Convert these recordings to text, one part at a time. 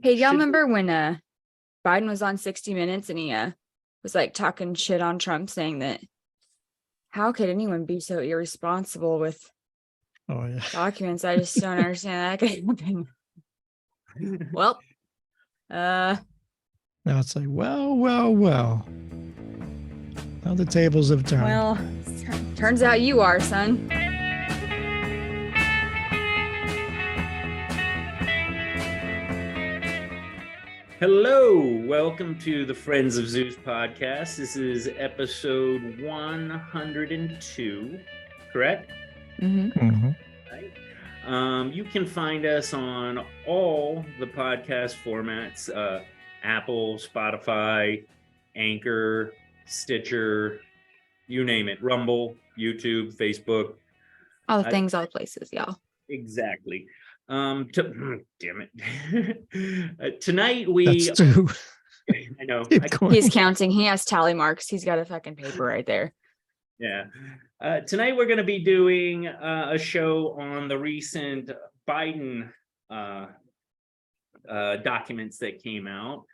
Hey, y'all remember when Biden was on 60 Minutes and he was like talking shit on Trump, saying that how could anyone be so irresponsible with documents? I just don't understand that could happen. Well, now it's like, well. Now the tables have turned. Well, turns out you are, son. Hello, welcome to the Friends of Zeus podcast. This is episode 102, correct? Right. You can find us on all the podcast formats, Apple, Spotify, Anchor, Stitcher, you name it, Rumble, YouTube, Facebook. All the things, all the places, y'all. Exactly. Damn it. Tonight we... That's two. I know. He's counting. He has tally marks. He's got a fucking paper right there. Yeah. Tonight we're going to be doing a show on the recent Biden documents that came out.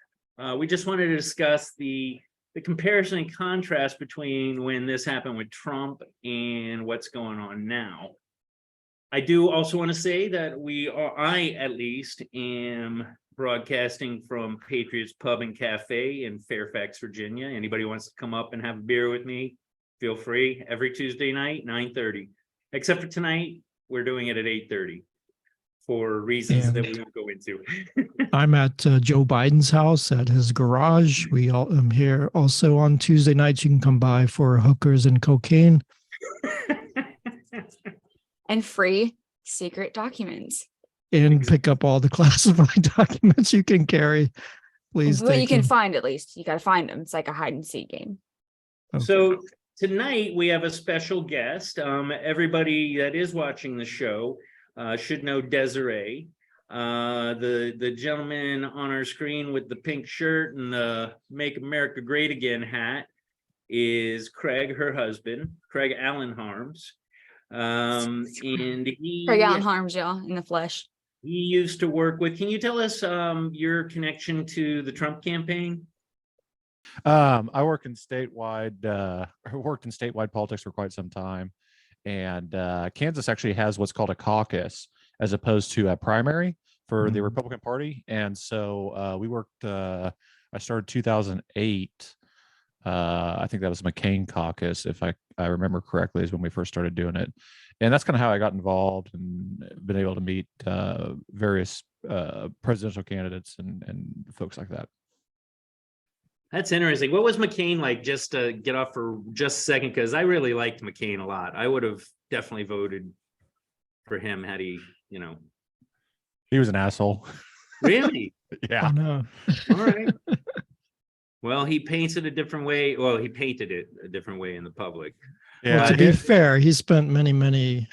We just wanted to discuss the comparison and contrast between when this happened with Trump and what's going on now. I do also want to say that I at least am broadcasting from Patriots Pub and Cafe in Fairfax, Virginia. Anybody wants to come up and have a beer with me, feel free. Every Tuesday night, 9:30. Except for tonight, we're doing it at 8:30 for reasons that we won't go into. I'm at Joe Biden's house at his garage. We all am here also on Tuesday nights. You can come by for hookers and cocaine. And free secret documents. And pick up all the classified documents you can carry. Please. Well, you can find at least. You got to find them. It's like a hide and seek game. Okay. So tonight we have a special guest. Everybody that is watching the show should know Desiree. The gentleman on our screen with the pink shirt and the Make America Great Again hat is Craig, her husband, Craig Allen Harms. And Craig Allen Harms, y'all, in the flesh. He used to work with. Can you tell us your connection to the Trump campaign? I worked in statewide politics for quite some time, and Kansas actually has what's called a caucus as opposed to a primary for the Republican Party. And so we worked. I started 2008. I think that was McCain caucus, if I remember correctly, is when we first started doing it. And that's kind of how I got involved and been able to meet various presidential candidates and folks like that. That's interesting. What was McCain like, just to get off for just a second? Because I really liked McCain a lot. I would have definitely voted for him had he, He was an asshole. Really? Yeah. Oh, no. All right. Well, he painted it a different way. Well, he painted it a different way in the public. Yeah. Well, to be fair, he spent many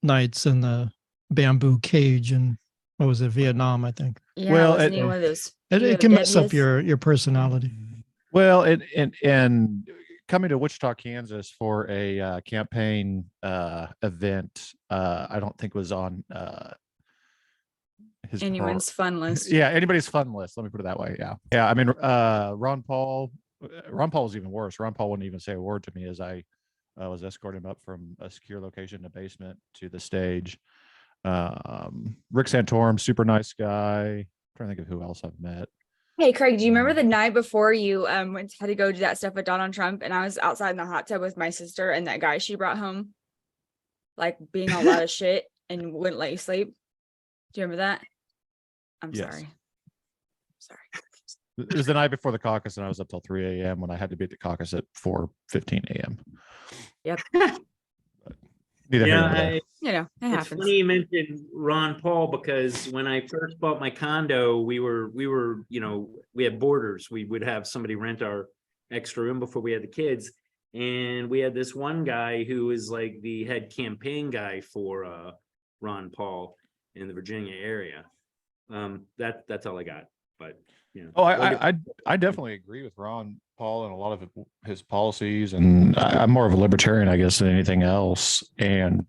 nights in the bamboo cage in, what was it, Vietnam, I think. Yeah, well, wasn't he one of those? It can mess up your personality. Well, and coming to Wichita, Kansas for a campaign event, I don't think was on anyone's fun list. Yeah, anybody's fun list. Let me put it that way. Yeah. I mean, Ron Paul was even worse. Ron Paul wouldn't even say a word to me as I was escorting him up from a secure location in the basement to the stage. Rick Santorum, super nice guy. I'm trying to think of who else I've met. Hey, Craig, do you remember the night before you had to go do that stuff with Donald Trump, and I was outside in the hot tub with my sister and that guy she brought home, like being all out of shit and wouldn't let you sleep? Do you remember that? I'm sorry. It was the night before the caucus, and I was up till 3 a.m. when I had to be at the caucus at 4:15 a.m. Yep. It happens. Funny you mentioned Ron Paul, because when I first bought my condo, we had boarders. We would have somebody rent our extra room before we had the kids, and we had this one guy who was like the head campaign guy for Ron Paul in the Virginia area. That's all I got. But I definitely agree with Ron Paul and a lot of his policies, and I'm more of a libertarian, I guess, than anything else. And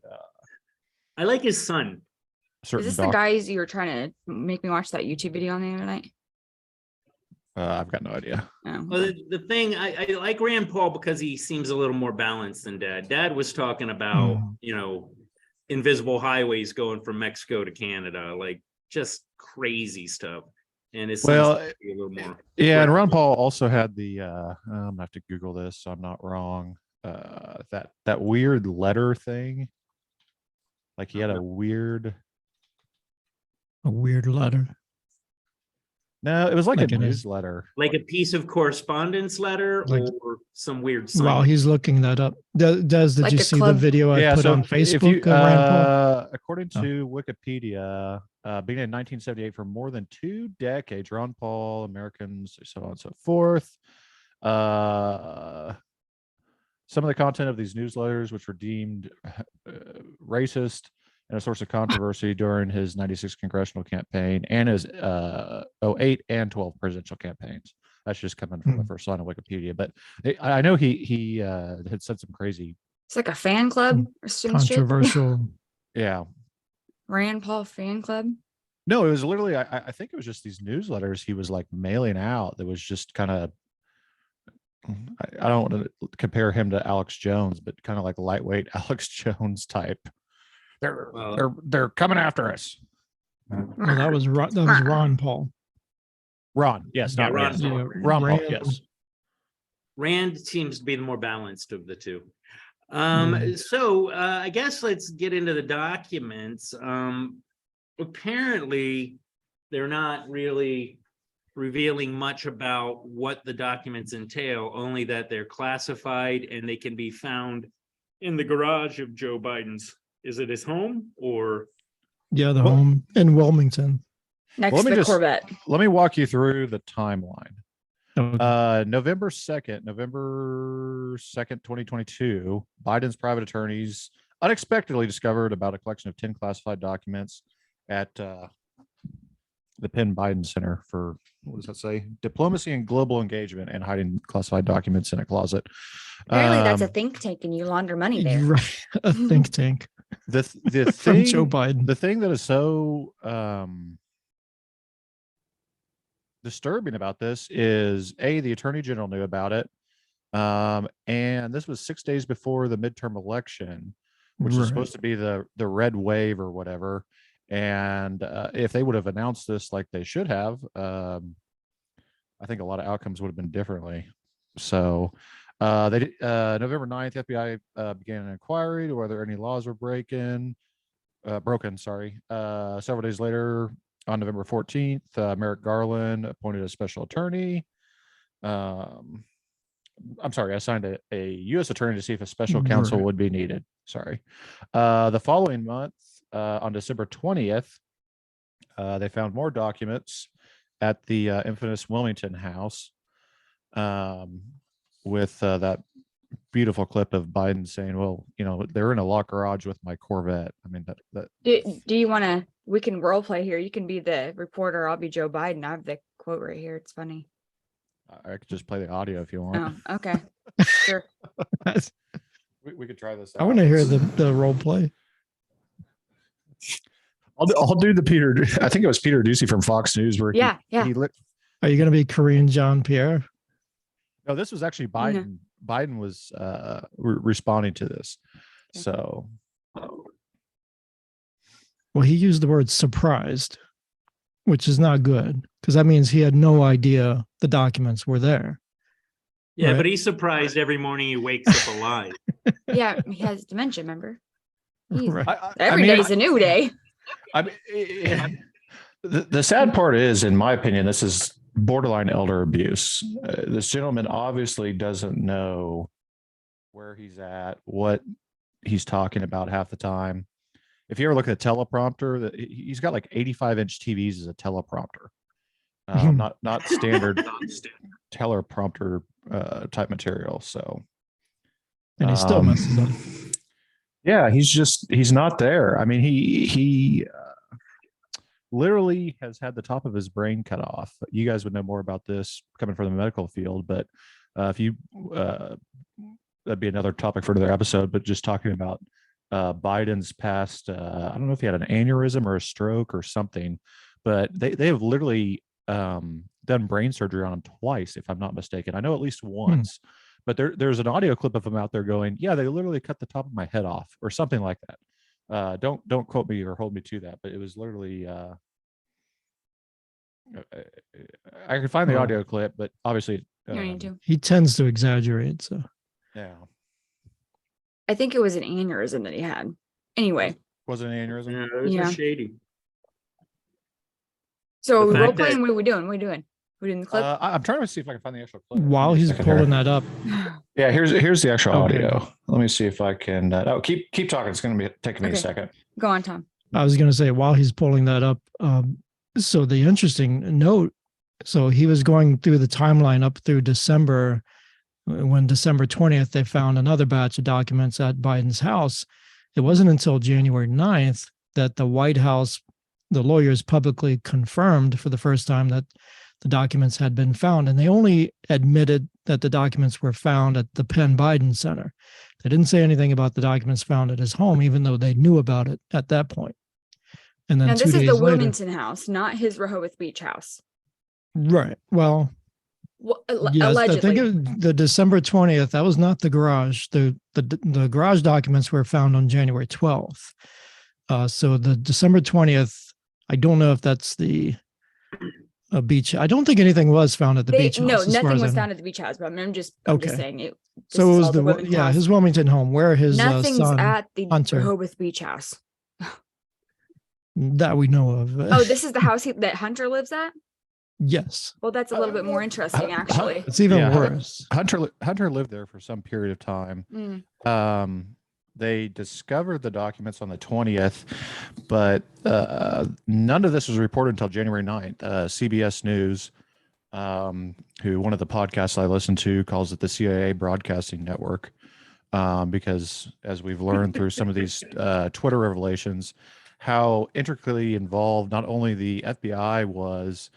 I like his son. certain this the guys you were trying to make me watch that YouTube video on the other night? I've got no idea. Oh, Well, the thing, I like Rand Paul because he seems a little more balanced than Dad. Dad was talking about, invisible highways going from Mexico to Canada, like just crazy stuff. And it's Well, a little more. Yeah, and Ron Paul also had the I'm gonna have to Google this so I'm not wrong. That weird letter thing. Like he had a weird letter. No, it was like a Like it is. newsletter. Like a piece of correspondence letter Like- or some weird sign. While he's looking that up, did Like you a see club- the video I put on if Facebook you, of Rand Paul? according to Wikipedia, beginning in 1978, for more than 2 decades, Ron Paul, Americans, so on and so forth. Some of the content of these newsletters, which were deemed racist and a source of controversy during his 96 congressional campaign and his 08 and 12 presidential campaigns. That's just coming from the first line of Wikipedia. But I know he had said some crazy. It's like a fan club or some shit. Controversial. Yeah. Rand Paul fan club. No, it was literally, I think it was just these newsletters he was like mailing out that was just kind of, I don't want to compare him to Alex Jones, but kind of like lightweight Alex Jones type. They're coming after us. Well, that was Ron Paul. Ron, yes, not Ron Rand. Paul. Yeah, Ron Paul, Rand- yes. Rand seems to be the more balanced of the two. Mm. So I guess let's get into the documents. Apparently, they're not really revealing much about what the documents entail, only that they're classified and they can be found in the garage of Joe Biden's. Is it his home or? Yeah, the home in Wilmington. Next Let to me the just- Corvette. Let me walk you through the timeline. Okay. November 2nd, 2022, Biden's private attorneys unexpectedly discovered about a collection of 10 classified documents at the Penn Biden Center for, what does that say? Diplomacy and Global Engagement and hiding classified documents in a closet. Apparently, that's a think tank and you launder money there. Right, a think tank The from thing, Joe Biden. the thing that is so disturbing about this is the attorney general knew about it, and this was 6 days before the midterm election, which is supposed to be the red wave or whatever. And if they would have announced this like they should have, I think a lot of outcomes would have been differently. So November 9th, FBI began an inquiry to whether any laws were broken. Several days later, on November 14th, Merrick Garland appointed a special attorney. I'm sorry, assigned a U.S. attorney to see if a special counsel would be needed. Sorry. The following month, on December 20th, they found more documents at the infamous Wilmington house, with that beautiful clip of Biden saying, well, they're in a locked garage with my Corvette. I mean, that Do you want to? We can role play here. You can be the reporter. I'll be Joe Biden. I have the quote right here. It's funny. I could just play the audio if you want. Oh, okay. Sure. We could try this out. I want to hear the role play. I'll do the Peter. I think it was Peter Ducey from Fox News where Yeah. Are you going to be Korean John Pierre? No, this was actually Biden. Biden was responding to this. So, well, he used the word surprised, which is not good because that means he had no idea the documents were there. Yeah, Right. but he's surprised every morning he wakes up alive. Yeah. He has dementia, remember? Right. Every day's a new day. I mean, the sad part is, in my opinion, this is borderline elder abuse. This gentleman obviously doesn't know where he's at, what he's talking about half the time. If you ever look at a teleprompter, he's got like 85-inch TVs as a teleprompter, not standard teleprompter type material. So, And he still messes up. yeah, he's not there. I mean, he literally has had the top of his brain cut off. You guys would know more about this coming from the medical field, but if you that'd be another topic for another episode, but just talking about Biden's past, I don't know if he had an aneurysm or a stroke or something, but they have literally done brain surgery on him twice, if I'm not mistaken. I know at least once, but there's an audio clip of him out there going, yeah, they literally cut the top of my head off or something like that. Don't quote me or hold me to that, but it was literally, I can find the audio clip, but obviously You don't need to. He tends to exaggerate. So yeah. I think it was an aneurysm that he had. Anyway, Was it an aneurysm? Yeah, those Yeah. are shady. so The we fact role playing. that- What are we doing? What are we doing? We're doing the clip. I'm trying to see if I can find the actual clip. while he's pulling that up, Yeah, here's the actual Okay. audio. Let me see if I can. Keep talking. It's going to be taking me Okay. a second. Go on, Tom. I was going to say, while he's pulling that up, so the interesting note, so he was going through the timeline up through December, when December 20th, they found another batch of documents at Biden's house. It wasn't until January 9th that the White House, the lawyers publicly confirmed for the first time that the documents had been found. And they only admitted that the documents were found at the Penn Biden Center. They didn't say anything about the documents found at his home, even though they knew about it at that point. And then Now, 2 this is days the later, Wilmington house, not his Rehoboth Beach house. right. Well, Well, yes, allegedly. I think the December 20th, that was not the garage. The garage documents were found on January 12th. So the December 20th, I don't know if that's the beach. I don't think anything was found at the beach house. No, as far nothing as I was know. found at the beach house, but I'm just Okay. saying it. So it was the Wilmington house. his Wilmington home, where his Nothing's son at the Hunter. Rehoboth Beach house. that we know of. Oh, this is the house that Hunter lives at? Yes, Well, that's a little bit more interesting, actually. it's even Yeah. worse. Hunter lived there for some period of time. Mm. They discovered the documents on the 20th, but none of this was reported until January 9th. CBS News, who one of the podcasts I listen to calls it the CIA Broadcasting Network, because as we've learned through some of these Twitter revelations, how intricately involved not only the FBI was,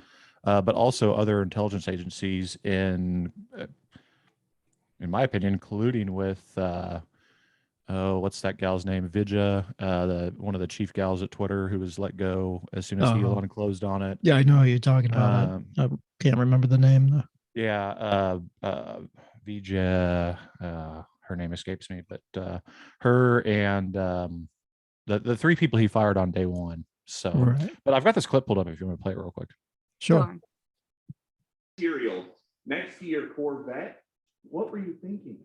but also other intelligence agencies in my opinion, colluding with what's that gal's name? Vidya, one of the chief gals at Twitter who was let go as soon as Elon closed on it. Yeah, I know who you're talking about. I can't remember the name though. Yeah, Vidya, her name escapes me, but her and the three people he fired on day one. So, Right. but I've got this clip pulled up if you want to play it real quick. Go Sure. on. Material next to your Corvette. What were you thinking?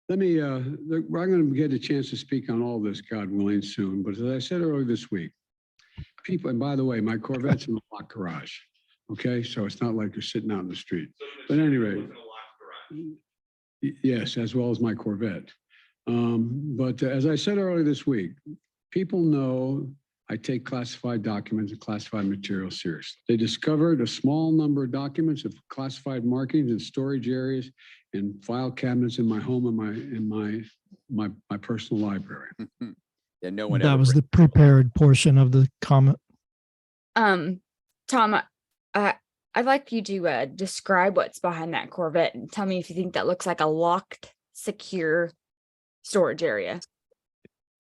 Let me, we're going to get a chance to speak on all this, God willing, soon. But as I said earlier this week, people, and by the way, my Corvette's in the locked garage. Okay, so it's not like you're sitting out in the street. But at any rate, yes, as well as my Corvette. But as I said earlier this week, people know I take classified documents and classified materials seriously. They discovered a small number of documents of classified markings in storage areas and file cabinets in my home and my personal library. Yeah, no one. That was the prepared portion of the comment. Tom, I'd like you to describe what's behind that Corvette and tell me if you think that looks like a locked, secure storage area.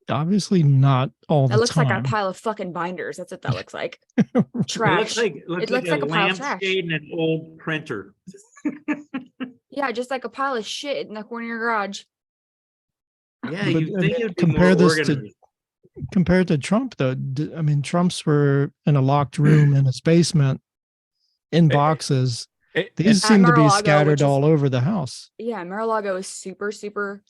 Obviously not all the That looks time. like a pile of fucking binders. That's what that looks like. It Trash. looks like like a pile of trash. lampshade and an old printer. Yeah, just like a pile of shit in the corner of your garage. Yeah, But, you think it'd be compare more this to- organized. Compared to Trump, though, I mean, Trump's were in a locked room in his basement in boxes. These At seem to be Mar-a-Lago, scattered which is- all over the house. Yeah, Mar-a-Lago is super, super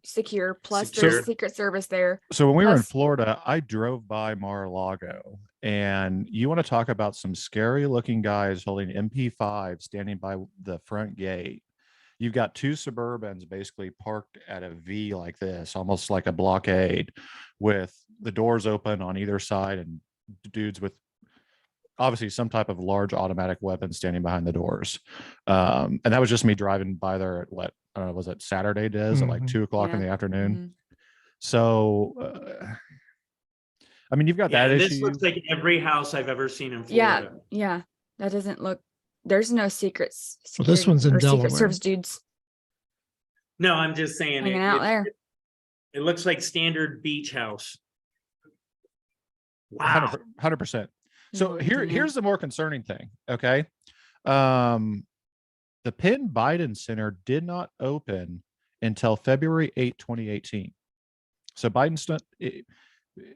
secure. Plus, Secure. there's Secret Service there. So when we were in Plus- Florida, I drove by Mar-a-Lago, and you want to talk about some scary looking guys holding MP5 standing by the front gate. You've got two Suburbans basically parked at a V like this, almost like a blockade, with the doors open on either side and dudes with obviously some type of large automatic weapon standing behind the doors. And that was just me driving by there at what was it Saturday, Des, at like Mhm. 2:00 in Yeah. the afternoon. Mhm. So, I mean, you've got Yeah, that this issue. looks like every house I've ever seen in Yeah, Florida. yeah. That doesn't look. There's no secrets. Well, this one's in Secret Delaware. Service dudes No, I'm just saying hanging out there. It looks like standard beach house. Wow. 100%. So here's the more concerning thing. Okay. The Penn Biden Center did not open until February 8, 2018. So Biden,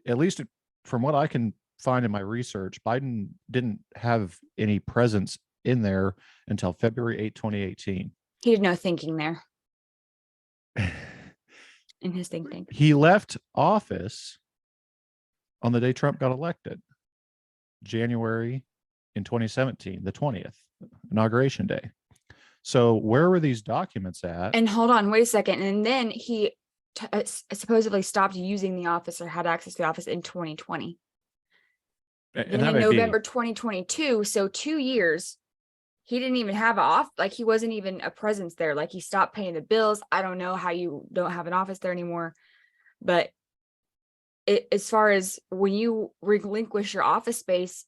at least from what I can find in my research, Biden didn't have any presence in there until February 8, 2018. He did no thinking there. In his thinking. He left office on the day Trump got elected, January in 2017, the 20th, inauguration day. So where were these documents at? And hold on, wait a second. And then he supposedly stopped using the office or had access to the office in 2020. And then in November 2022, so 2 years, he didn't even have he wasn't even a presence there. Like he stopped paying the bills. I don't know how you don't have an office there anymore, but as far as when you relinquish your office space,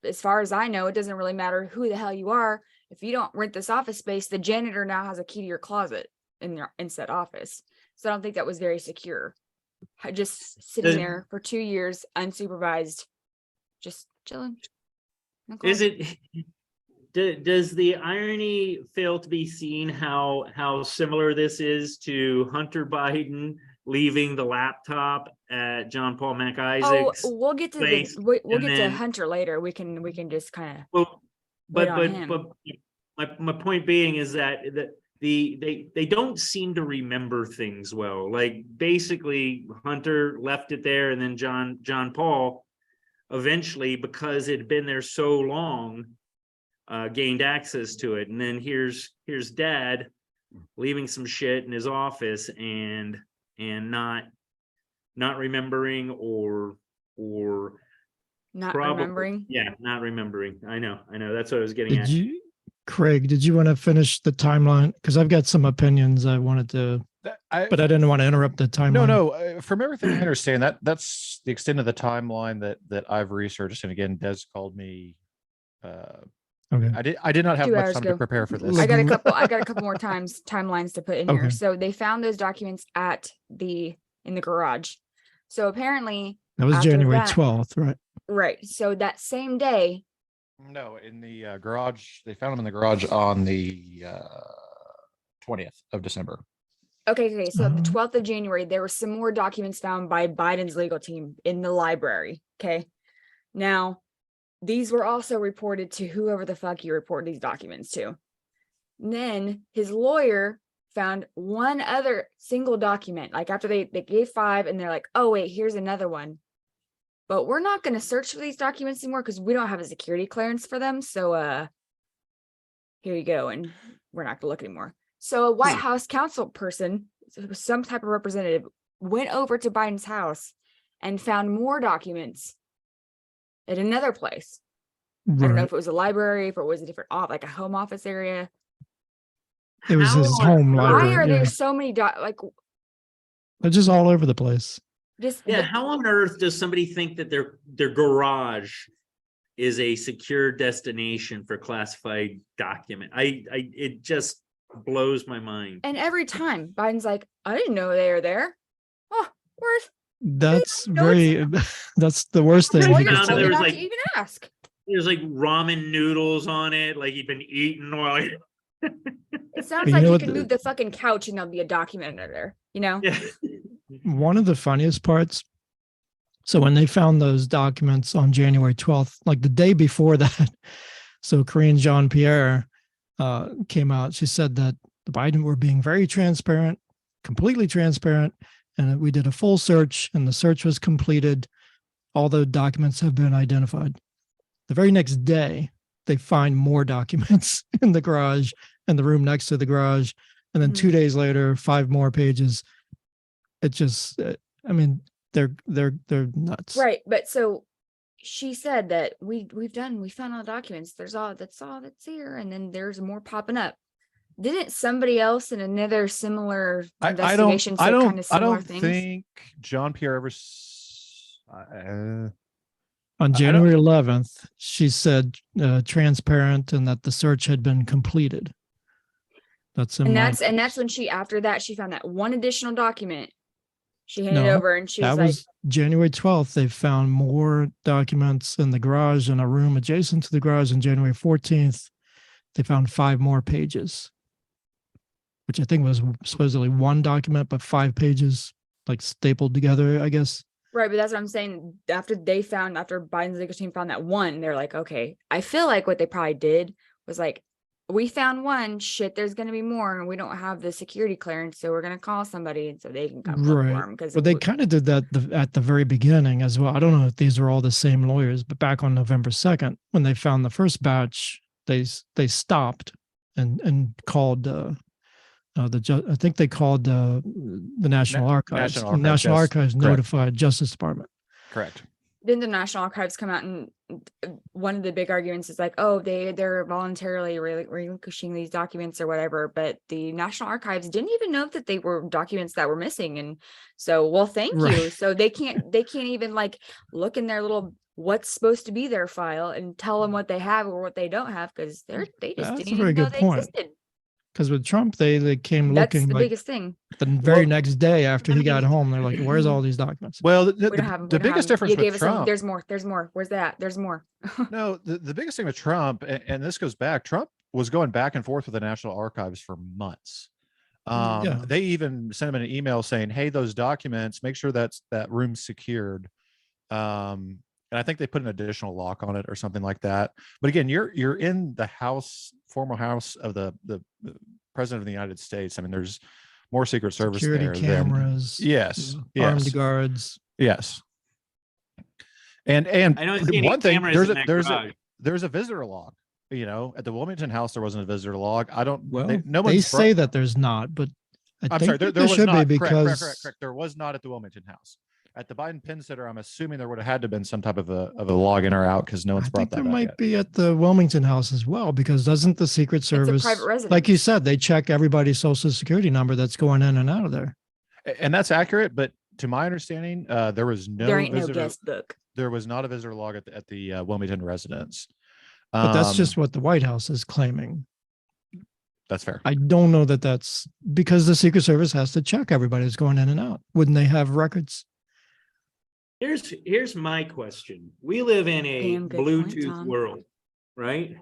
as far as I know, it doesn't really matter who the hell you are. If you don't rent this office space, the janitor now has a key to your closet in said office. So I don't think that was very secure. Just sitting there for 2 years, unsupervised, just chilling. Is it? Does the irony fail to be seen how similar this is to Hunter Biden leaving the laptop at John Paul MacIsaac's? Oh, we'll get to place, we'll get to Hunter later. We can just kind of. Well, but my point being is that they don't seem to remember things well. Like basically Hunter left it there, and then John Paul eventually, because it had been there so long, gained access to it. And then here's Dad leaving some shit in his office and not remembering or not probably, remembering. Yeah, not remembering. I know. That's what I was getting at. Craig, did you want to finish the timeline? Because I've got some opinions I wanted to, but I didn't want to interrupt the timeline. No. From everything I understand, that's the extent of the timeline that I've researched. And again, Des called me. Okay. I did not have 2 much hours time ago. to prepare for this. I got a couple more timelines to put in here. So they found those documents in the garage. So apparently that was after January that- 12th, right? Right. So that same day. No, in the garage. They found them in the garage on the 20th of December. Okay. So the 12th of January, there were some more documents found by Biden's legal team in the library. Okay. Now, these were also reported to whoever the fuck you report these documents to. And then his lawyer found one other single document. Like after they gave 5 and they're like, oh, wait, here's another one. But we're not going to search for these documents anymore because we don't have a security clearance for them. So here you go. And we're not going to look anymore. So a White House counsel person, some type of representative, went over to Biden's house and found more documents at another place. Right. I don't know if it was a library, if it was a different like a home office area. It was his home library. Why are there so many they're just all over the place. How on earth does somebody think that their garage is a secure destination for classified document? It just blows my mind. And every time Biden's like, I didn't know they were there. Oh, where's that's that's the worst thing. There was like, even ask. There's like ramen noodles on it, like you've been eating while. It sounds like you can move the fucking couch and there'll be a document under there. Yeah. One of the funniest parts. So when they found those documents on January 12th, like the day before that, so Karine Jean-Pierre came out. She said that the Biden were being very transparent, completely transparent, and we did a full search and the search was completed. All the documents have been identified. The very next day, they find more documents in the garage and the room next to the garage. And then 2 days later, 5 more pages. It just, I mean, they're nuts. Right. But so she said that we found all the documents. That's all that's here. And then there's more popping up. Didn't somebody else in another similar investigation say kind of similar things? I don't think Jean-Pierre ever. On January 11th, she said transparent and that the search had been completed. That's when after that she found that one additional document She handed it No, over and she was That like, was January 12th. They found more documents in the garage in a room adjacent to the garage. On January 14th, they found 5 more pages, which I think was supposedly one document, but 5 pages like stapled together, I guess. right, but that's what I'm saying. After Biden's legal team found that one, they're like, okay, I feel like what they probably did was like, we found one, shit, there's going to be more, and we don't have the security clearance, so we're going to call somebody and so they can come look for Right. them. Because But they kind of did that at the very beginning as well. I don't know if these were all the same lawyers, but back on November 2nd, when they found the first batch, they stopped and called I think they called the National Archives. National Archives, National yes, Archives correct. notified Justice Department. Correct. Didn't the National Archives come out and one of the big arguments is like, oh, they're voluntarily relinquishing these documents or whatever, but the National Archives didn't even know that they were documents that were missing, and so, well, thank you. Right. So they can't even like look in their little what's supposed to be their file and tell them what they have or what they don't have, because they just That's a didn't very even know good they point. existed. Because with Trump, they came That's looking the like biggest thing. the very Well, next day after he got home. They're like, "Where's all these documents?" Well, We don't have 'em, the we don't have biggest 'em. difference You gave with us some, Trump. there's more. Where's that? There's more. No, the biggest thing with Trump, and this goes back, Trump was going back and forth with the National Archives for months. Yeah. They even sent him an email saying, "Hey, those documents, make sure that room's secured." And I think they put an additional lock on it or something like that. But again, you're in the formal house of the president of the United States. I mean, there's more Secret Service Security there cameras. than yes, Armed yes, guards. yes. And I don't see any one thing, cameras in that garage. there's a visitor log. You know, at the Wilmington house, there wasn't a visitor log. I don't. Well, no they one's say that there's not, but I'm think sorry, that there was should not. be because Correct. There was not at the Wilmington house. At the Biden Penn Center, I'm assuming there would have had to been some type of a log in or out because no one's I brought think that there out might yet. be at the Wilmington house as well, because doesn't the Secret Service, private residence. like you said, they check everybody's social security number that's going in and out of there. And that's accurate, but to my understanding, there was no There ain't visitor. no guest book. There was not a visitor log at the Wilmington residence. But that's just what the White House is claiming. That's fair. I don't know that that's because the Secret Service has to check everybody that's going in and out. Wouldn't they have records? Here's my question. We live in a Damn good point, Bluetooth Tom. world, right?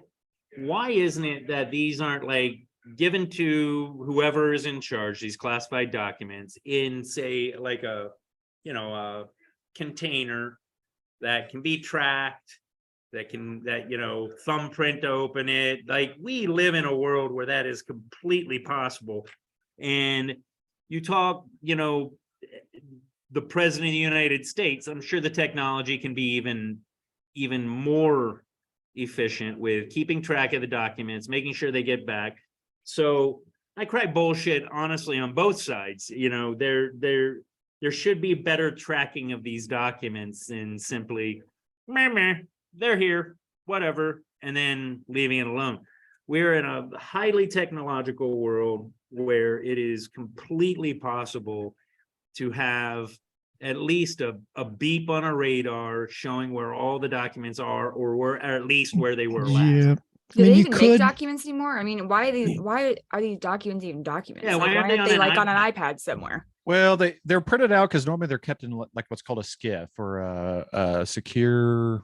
Why isn't it that these aren't like given to whoever is in charge, these classified documents, in say like a container that can be tracked, that thumbprint open it? Like, we live in a world where that is completely possible. And you talk, the president of the United States, I'm sure the technology can be even more efficient with keeping track of the documents, making sure they get back. So I cry bullshit, honestly, on both sides. There should be better tracking of these documents than simply, meh, they're here, whatever, and then leaving it alone. We're in a highly technological world where it is completely possible to have at least a beep on a radar showing where all the documents are, or at least where they were last. Yeah. Do I mean, they you even make could. documents anymore? I mean, why are these documents even documents? Yeah, Like, why aren't they on they an like on an iPad? iPad somewhere? Well, they're printed out because normally they're kept in like what's called a SCIF or a secure.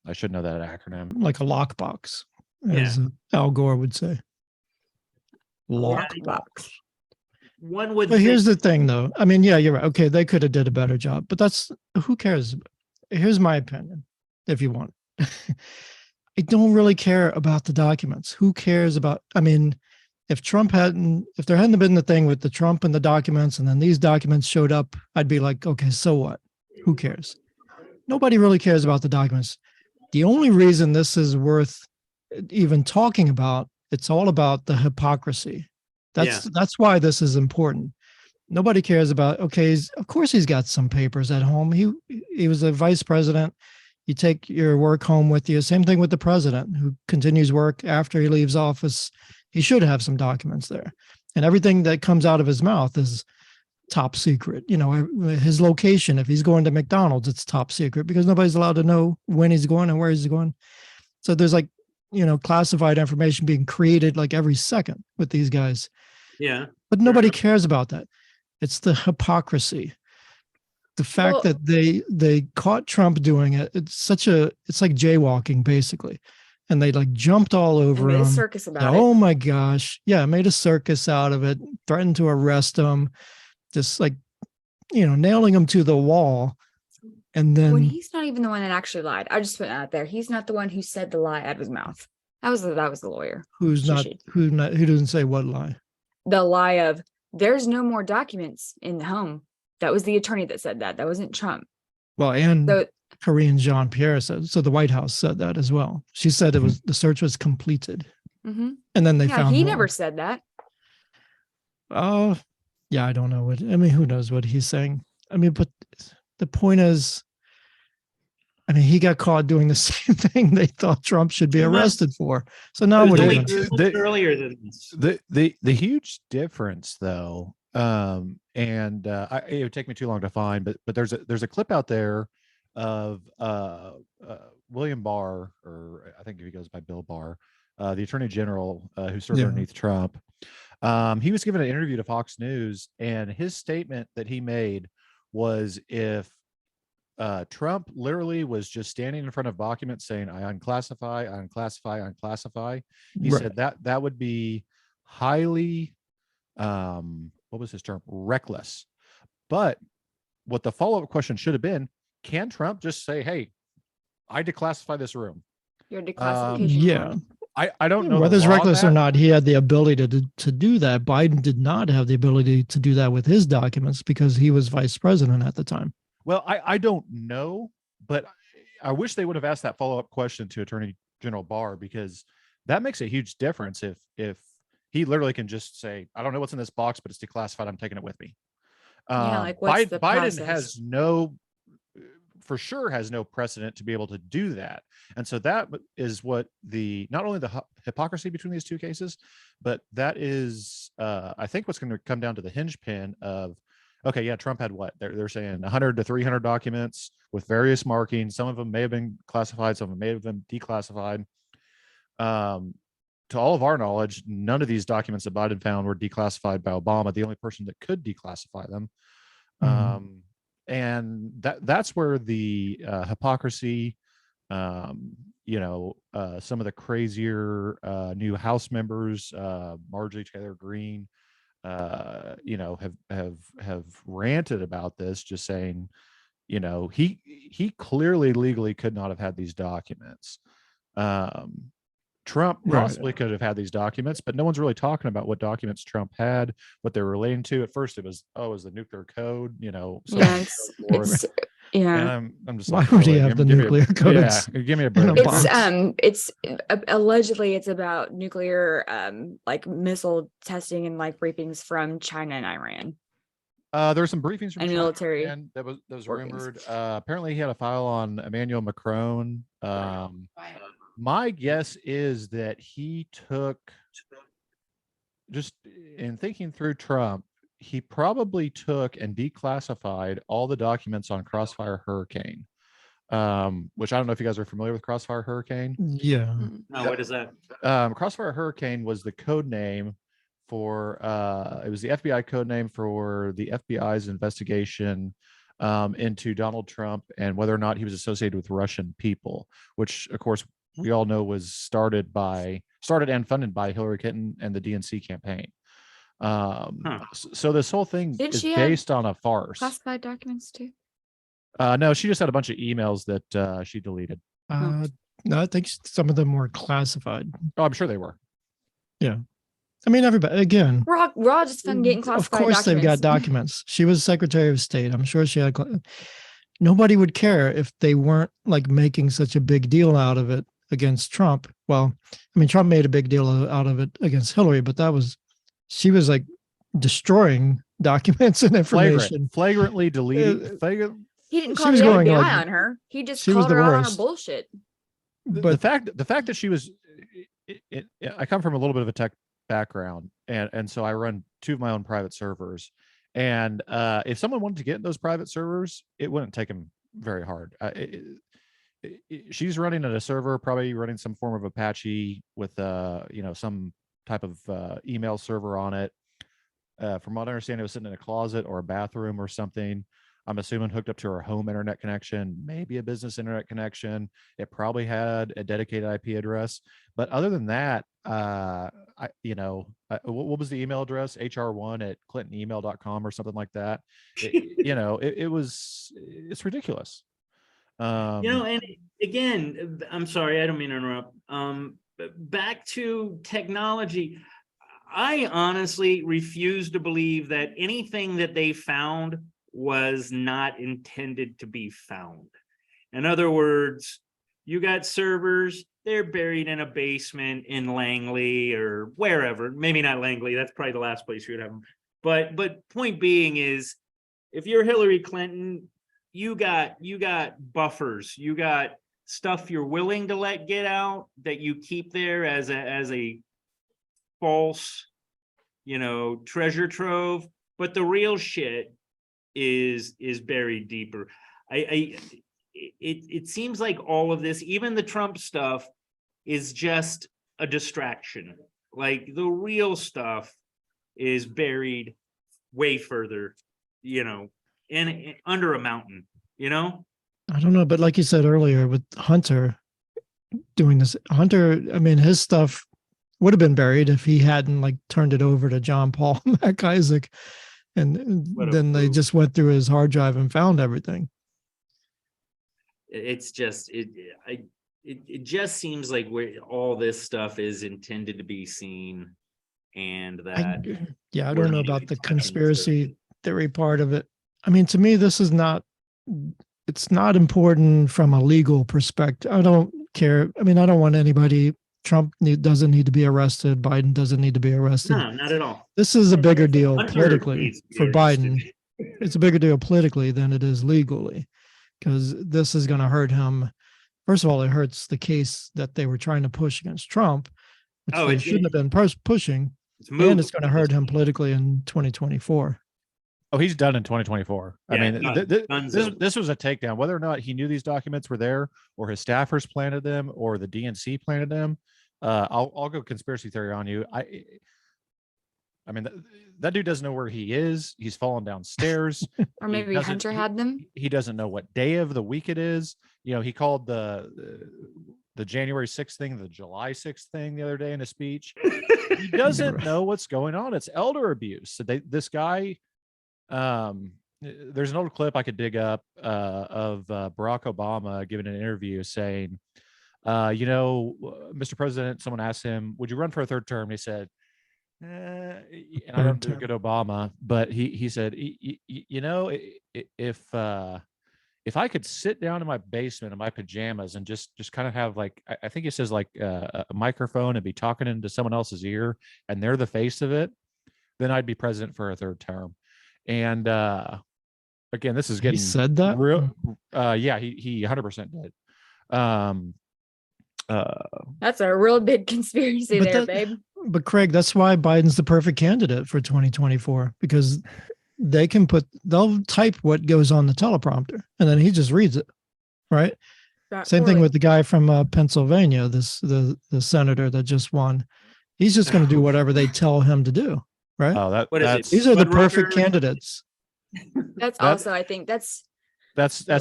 I should know that acronym. Like a lockbox, as Al Gore would say. Lockbox. One would But here's think, the thing, though. I mean, yeah, you're right. Okay, they could have did a better job, but who cares? Here's my opinion, if you want. I don't really care about the documents. Who cares about? I mean, if there hadn't been the thing with the Trump and the documents, and then these documents showed up, I'd be like, okay, so what? Who cares? Nobody really cares about the documents. The only reason this is worth even talking about, it's all about the hypocrisy. That's why this is important. Nobody cares about, okay, of course he's got some papers at home. He was a vice president. You take your work home with you. Same thing with the president who continues work after he leaves office. He should have some documents there. And everything that comes out of his mouth is top secret. His location, if he's going to McDonald's, it's top secret because nobody's allowed to know when he's going and where he's going. So there's classified information being created like every second with these guys. yeah. But nobody cares about that. It's the hypocrisy. the fact Well- that they caught Trump doing it, it's like jaywalking basically. And they like jumped all And over made a him. circus about it. Oh my gosh. Yeah, made a circus out of it, threatened to arrest him, just like, nailing him to the wall. And When then he's not even the one that actually lied. I just put that out there. He's not the one who said the lie out of his mouth. That was the lawyer. who doesn't say what lie? The lie of there's no more documents in the home. That was the attorney that said that. That wasn't Trump. Well, and So Karine Jean-Pierre said, so the White House said that as well. She said the search was completed. mhm. And then they Yeah, found he more. never said that. Oh, yeah, I don't know who knows what he's saying. But the point is, he got caught doing the same thing they thought Trump should be 2 months. arrested for. So now It was what are only you gonna 2 months earlier than this. The huge difference though, it would take me too long to find, but there's a clip out there of William Barr, or I think he goes by Bill Barr, the Attorney General who served Yeah. underneath Trump. He was given an interview to Fox News, and his statement that he made was, if Trump literally was just standing in front of documents saying, I unclassify, he Right. said that would be highly, what was his term? Reckless. But what the follow-up question should have been, can Trump just say, hey, I declassify this room? Your declassification. Yeah. form. I don't know Whether the it's law on reckless that. or not, he had the ability to do that. Biden did not have the ability to do that with his documents because he was vice president at the time. Well, I don't know, but I wish they would have asked that follow-up question to Attorney General Barr, because that makes a huge difference if he literally can just say, I don't know what's in this box, but it's declassified, I'm taking it with me. Yeah, like, what's the Biden process? for sure has no precedent to be able to do that. And so that is what not only the hypocrisy between these two cases, but that is, I think, what's going to come down to the hinge pin of, okay, yeah, Trump had what? They're saying 100 to 300 documents with various markings. Some of them may have been classified, some of them may have been declassified. To all of our knowledge, none of these documents that Biden found were declassified by Obama, the only person that could declassify them. Mhm. And that's where the hypocrisy, some of the crazier new House members, Marjorie Taylor Greene, have ranted about this, just saying, he clearly legally could not have had these documents. Trump possibly could have had these documents, but no one's really talking about what documents Trump had, what they're relating to. At first, it was the nuclear code, so Yeah, on and so forth. yeah. And I'm just Why like, would he really? have the Give me nuclear codes? Yeah, give me a in a break. box? It's allegedly it's about nuclear like missile testing and like briefings from China and Iran. There's some briefings from And China military and that was workings. rumored. Apparently, he had a file on Emmanuel Macron. My guess is that he took, just in thinking through Trump, he probably took and declassified all the documents on Crossfire Hurricane, which I don't know if you guys are familiar with Crossfire Hurricane. Yeah. No, what is that? Crossfire Hurricane was the code name for it was the FBI code name for the FBI's investigation into Donald Trump and whether or not he was associated with Russian people, which of course we all know was started and funded by Hillary Clinton and the DNC campaign. So this whole thing Didn't is she have based on a farce. classified documents too. No, she just had a bunch of emails that she deleted. No, I think some of them were classified. Oh, I'm sure they were. Yeah. Everybody, again, We're all just fun getting of classified course documents. they've got documents. She was Secretary of State. I'm sure she had. Nobody would care if they weren't like making such a big deal out of it against Trump. Well, Trump made a big deal out of it against Hillary, but she was like destroying documents and information. Flagrantly deleting. He didn't She call was the going, FBI like, on her. He just she was called her the out on her worst. bullshit. The fact that she was, I come from a little bit of a tech background, and so I run 2 of my own private servers. And if someone wanted to get in those private servers, it wouldn't take them very hard. She's running at a server, probably running some form of Apache with some type of email server on it. From what I understand, it was sitting in a closet or a bathroom or something. I'm assuming hooked up to her home internet connection, maybe a business internet connection. It probably had a dedicated IP address. But other than that, what was the email address? hr1@clintonemail.com or something like that. It's ridiculous. And again, I'm sorry, I don't mean to interrupt. Back to technology. I honestly refuse to believe that anything that they found was not intended to be found. In other words, you got servers, they're buried in a basement in Langley or wherever. Maybe not Langley, that's probably the last place you would have them. But point being is, if you're Hillary Clinton, you got buffers, you got stuff you're willing to let get out that you keep there as a false, treasure trove, but the real shit is buried deeper. It seems like all of this, even the Trump stuff, is just a distraction. Like the real stuff is buried way further, in under a mountain, I don't know, but like you said earlier with Hunter doing this, his stuff would have been buried if he hadn't like turned it over to John Paul Mac Isaac, and then they just went through his hard drive and found everything. It's just it just seems like all this stuff is intended to be seen, and that I don't know about the conspiracy theory part of it. I mean, to me, this is it's not important from a legal perspective. I don't care. I mean, I don't want anybody. Trump doesn't need to be arrested. Biden doesn't need to be arrested. No, not at all. This is a bigger deal Hunter politically for Biden. It's a bigger deal politically than it is legally, because this is going to hurt him. First of all, it hurts the case that they were trying to push against Trump, which they shouldn't have been pushing, and it's going to hurt him politically in 2024. Oh, he's done in 2024. Yeah, I mean, this was a takedown. Whether or not he knew these documents were there, or his staffers planted them, or the DNC planted them, I'll go conspiracy theory on you. I mean, that dude doesn't know where he is. He's fallen downstairs. Or maybe Hunter had them. He doesn't know what day of the week it is. He called the January 6th thing the July 6th thing the other day in a speech. He doesn't know what's going on. It's elder abuse. So this guy, there's an old clip I could dig up of Barack Obama giving an interview saying, Mr. President, someone asked him, would you run for a third term? He said, and I don't do good Obama, but he said, if I could sit down in my basement in my pajamas and just kind of have like, I think he says like a microphone and be talking into someone else's ear and they're the face of it, then I'd be president for a third term. And again, this is getting, he said that real. Yeah, he 100% did. That's a real big conspiracy there, babe. But Craig, that's why Biden's the perfect candidate for 2024, because they'll type what goes on the teleprompter and then he just reads it, right? Same thing with the guy from Pennsylvania, the senator that just won. He's just going to do whatever they tell him to do, right? Oh, these are the perfect candidates. I think that's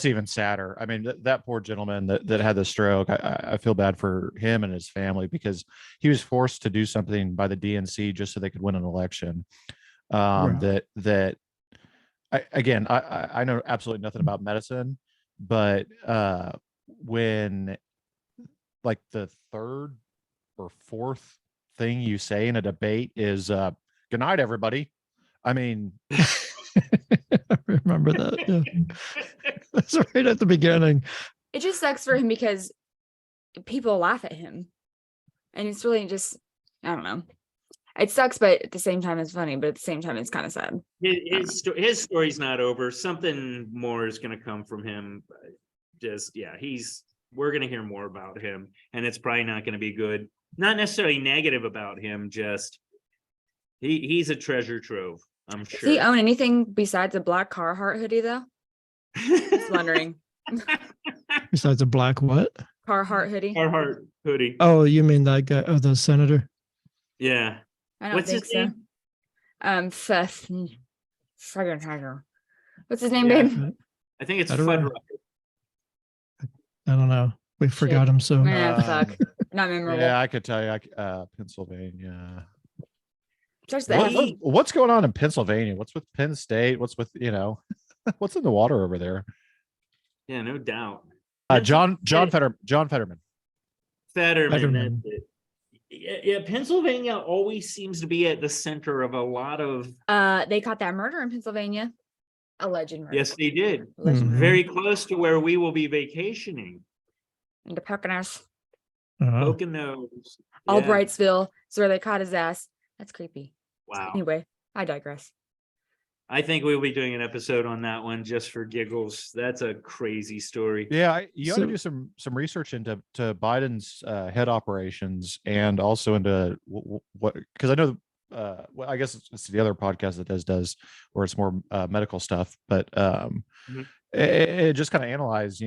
even sadder. I mean, that poor gentleman that had the stroke, I feel bad for him and his family, because he was forced to do something by the DNC just so they could win an election. Right. I know absolutely nothing about medicine, but when like the third or fourth thing you say in a debate is good night, everybody. I mean, I remember that. Yeah. That's right at the beginning. It just sucks for him because people laugh at him. And it's really just, I don't know. It sucks, but at the same time, it's funny. But at the same time, it's kind of sad. His story's not over. Something more is going to come from him. We're going to hear more about him. And it's probably not going to be good. Not necessarily negative about him, just he's a treasure trove, I'm sure. Does he own anything besides a black Carhartt hoodie, though? Just wondering. Besides a black what? Carhartt hoodie. Carhartt hoodie. Oh, you mean that guy? Oh, the senator? Yeah. I don't think so. Friggin' Tiger. What's his name, Yeah. babe? I think it's I don't know. Fuddrucker. I don't know. We forgot him. So Fuck. Not memorable. Yeah, I could tell you. Pennsylvania. Starts What- with S. What's going on in Pennsylvania? What's with Penn State? What's with what's in the water over there? Yeah, no doubt. John Fetterman. Fetterman. That's it. Yeah, Pennsylvania always seems to be at the center of a lot of. They caught that murder in Pennsylvania. Alleged murder. Yes, they did. Alleged murder. Very close to where we will be vacationing. In the Poconos. Poconos. Yeah. Albrightsville is where they caught his ass. That's creepy. Wow. Anyway, I digress. I think we'll be doing an episode on that one just for giggles. That's a crazy story. Yeah, you ought to So- do some research into Biden's head operations and also into what because I know well, I guess it's the other podcast that does where it's more medical stuff, but it just kind of analyze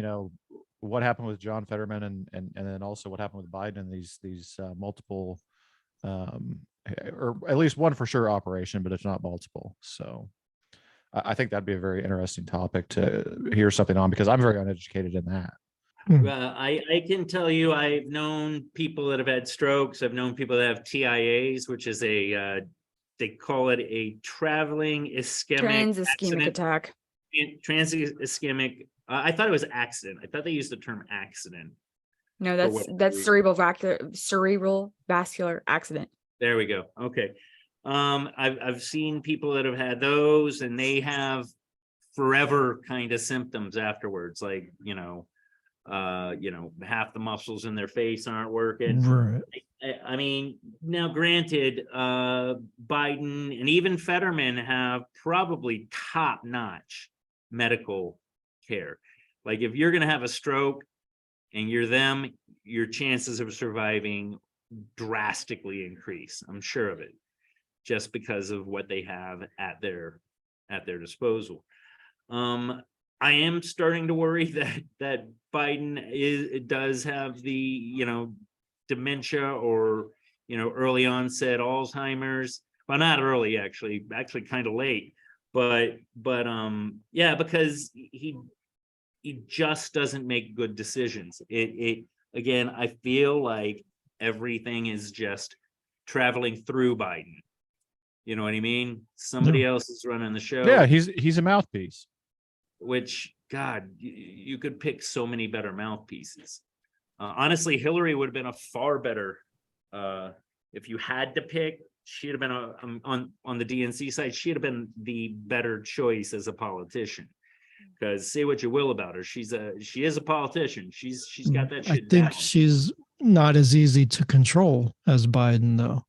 what happened with John Fetterman and then also what happened with Biden and these multiple or at least one for sure operation, but it's not multiple. So I think that'd be a very interesting topic to hear something on because I'm very uneducated in that. I can tell you, I've known people that have had strokes. I've known people that have TIAs, which is they call it a traveling ischemic Trans-ischemic accident. attack. Trans-ischemic. I thought it was accident. I thought they used the term accident. No, what that's reason? cerebral vascular accident. There we go. Okay. I've seen people that have had those and they have forever kind of symptoms afterwards, like, half the muscles in their face aren't working. Right. I mean, now granted, Biden and even Fetterman have probably top-notch medical care. Like if you're going to have a stroke and you're them, your chances of surviving drastically increase. I'm sure of it, just because of what they have at their disposal. I am starting to worry that Biden does have the dementia or early onset Alzheimer's. Well, not early, actually kind of late, but yeah, because he just doesn't make good decisions. It again, I feel like everything is just traveling through Biden. You know what I mean? Somebody else is running the show. Yeah, he's a mouthpiece. Which, God, you could pick so many better mouthpieces. Honestly, Hillary would have been a far better. If you had to pick, she'd have been on the DNC side. She'd have been the better choice as a politician. Because say what you will about her, she is a politician. She's got that shit I think down. she's not as easy to control as Biden, though.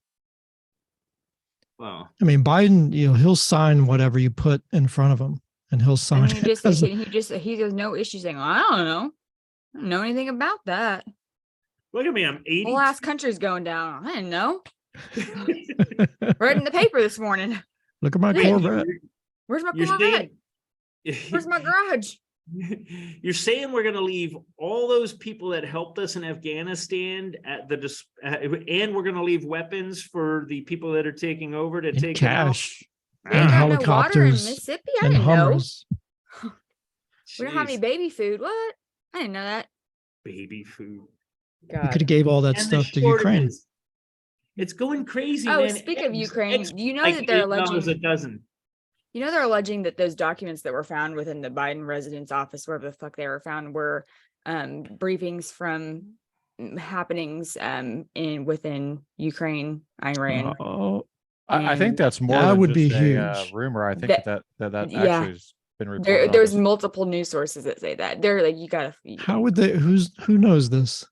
Well, I mean, Biden, he'll sign whatever you put in front of him, and he'll sign. And he it as a- he has no issue saying, I don't know anything about that. look at me, I'm 80. Whole ass country's going down. I didn't know. Read in the paper this morning. Look at my Hey, Corvette. Where's my You're Corvette? saying- Where's my garage? You're saying we're going to leave all those people that helped us in Afghanistan and we're going to leave weapons for the people that are taking over to And take cash They and ain't got no water in helicopters Mississippi. I and didn't know. Hummers. We don't have any baby food. What? I didn't know that. baby food. We could God. have gave all that And the stuff to Ukraine. shortages. It's going crazy. Oh, man. speak of It's- Ukraine, it's do you know like that they're $8 alleging? a dozen. You know, they're alleging that those documents that were found within the Biden residence office, wherever the fuck they were found, were briefings from happenings within Ukraine, Iran. Oh, I think And that's more that than would be just a huge. rumor. I think that yeah. actually has been reported. there's on. multiple news sources that say that. They're like, you gotta how would they? Who knows this?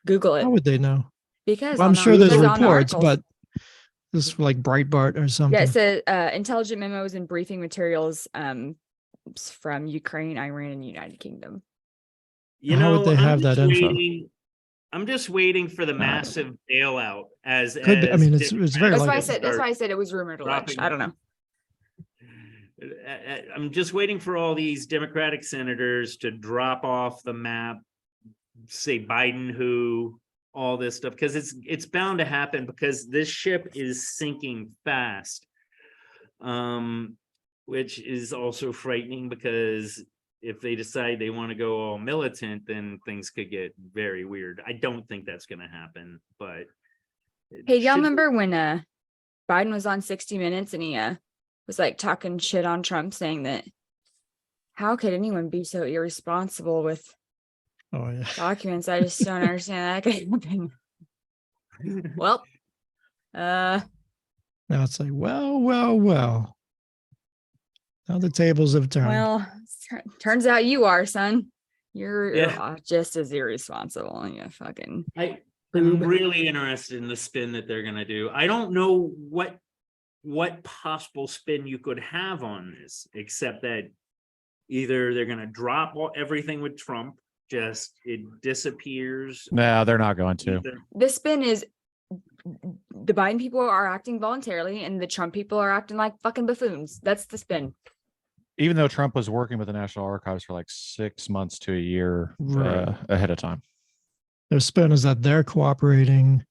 Google it How would they know? because Well, I'm on the- sure there's because on the reports, articles- but this is like Breitbart or something. yeah, it says intelligent memos and briefing materials from Ukraine, Iran, and United Kingdom. You How know, would they have that info? I'm just waiting for the massive bailout as Could be. I as mean, it's very That's like why I it. said. That's why I said it was rumored alleged. dropping- I don't know. I'm just waiting for all these Democratic senators to drop off the map, say Biden who, all this stuff, because it's bound to happen because this ship is sinking fast. which is also frightening because if they decide they want to go all militant, then things could get very weird. I don't think that's going to happen, but. Hey, y'all remember when Biden was on 60 Minutes and he was like talking shit on Trump, saying that how could anyone be so irresponsible with Oh yeah. documents? I just don't understand that could happen. Well, Now it's like, well. Now the tables have turned. well, turns out you are, son. You're Yeah. just as irresponsible. You fucking I'm boob. really interested in the spin that they're going to do. I don't know what possible spin you could have on this, except that either they're going to drop everything with Trump, just it disappears. No, they're not going to. The spin is the Biden people are acting voluntarily and the Trump people are acting like fucking buffoons. That's the spin. Even though Trump was working with the National Archives for like 6 months to a year Right. ahead of time. Their spin is that they're cooperating.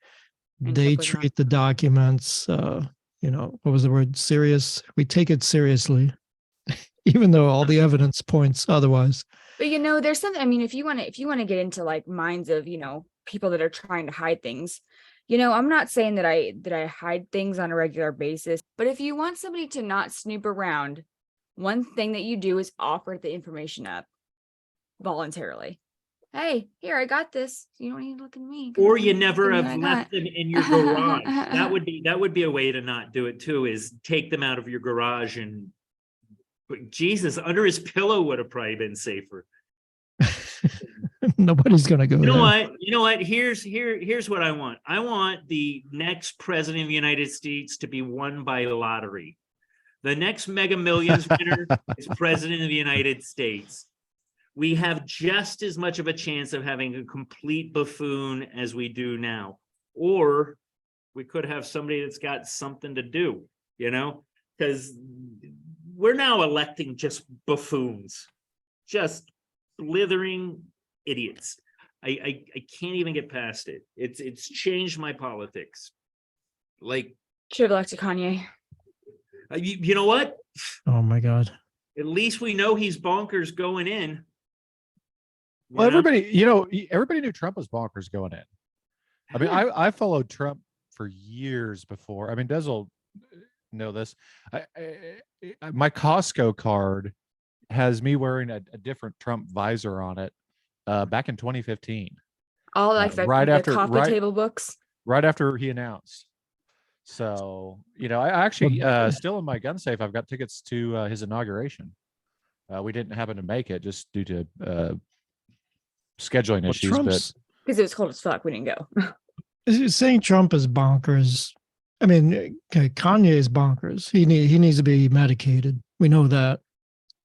And They look what treat the documents, what was the word? Serious. We take it seriously, even though all the evidence points otherwise. But there's something. I mean, if you want to get into like minds of people that are trying to hide things, I'm not saying that I hide things on a regular basis. But if you want somebody to not snoop around, one thing that you do is offer the information up voluntarily. Hey, here, I got this. You don't need to look at me. Or you never Give me have what I left got. them in your garage. That would be a way to not do it too, is take them out of your garage and but Jesus, under his pillow would have probably been safer. Nobody's gonna go You know there. what? You know what? Here's what I want. I want the next president of the United States to be won by lottery. The next Mega Millions winner is president of the United States. We have just as much of a chance of having a complete buffoon as we do now. Or we could have somebody that's got something to do, because we're now electing just buffoons, just blithering idiots. I can't even get past it. It's changed my politics. Like, Should have elected Kanye. you know what? Oh my God. At least we know he's bonkers going in. Well, You know? everybody knew Trump was bonkers going in. I mean, I followed Trump for years before. I mean, Des will know this. My Costco card has me wearing a different Trump visor on it back in 2015. All like right the after- coffee right- table books. Right after he announced. So, I actually still in my gun safe, I've got tickets to his inauguration. We didn't happen to make it just due to scheduling Well, issues, Trump's Because it was cold as fuck. We didn't go. saying Trump is bonkers. I mean, Kanye is bonkers. He needs to be medicated. We know that.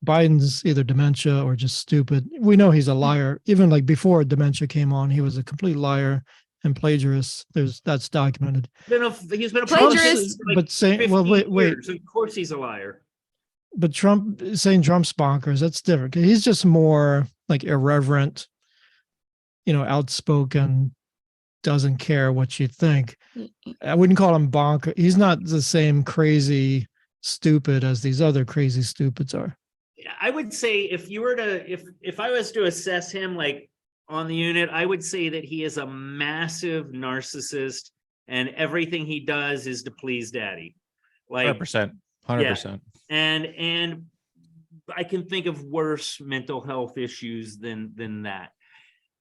Biden's either dementia or just stupid. We know he's a liar. Even like before dementia came on, he was a complete liar and plagiarist. That's documented. He's been a Plagiarist. for like But saying, 15 well, wait. years. Of course he's a liar. But saying Trump's bonkers, that's different. He's just more like irreverent, outspoken, doesn't care what you think. I wouldn't call him bonkers. He's not the same crazy stupid as these other crazy stupids are. I would say if I was to assess him like on the unit, I would say that he is a massive narcissist and everything he does is to please daddy. Like 100%. 100%. and I can think of worse mental health issues than that.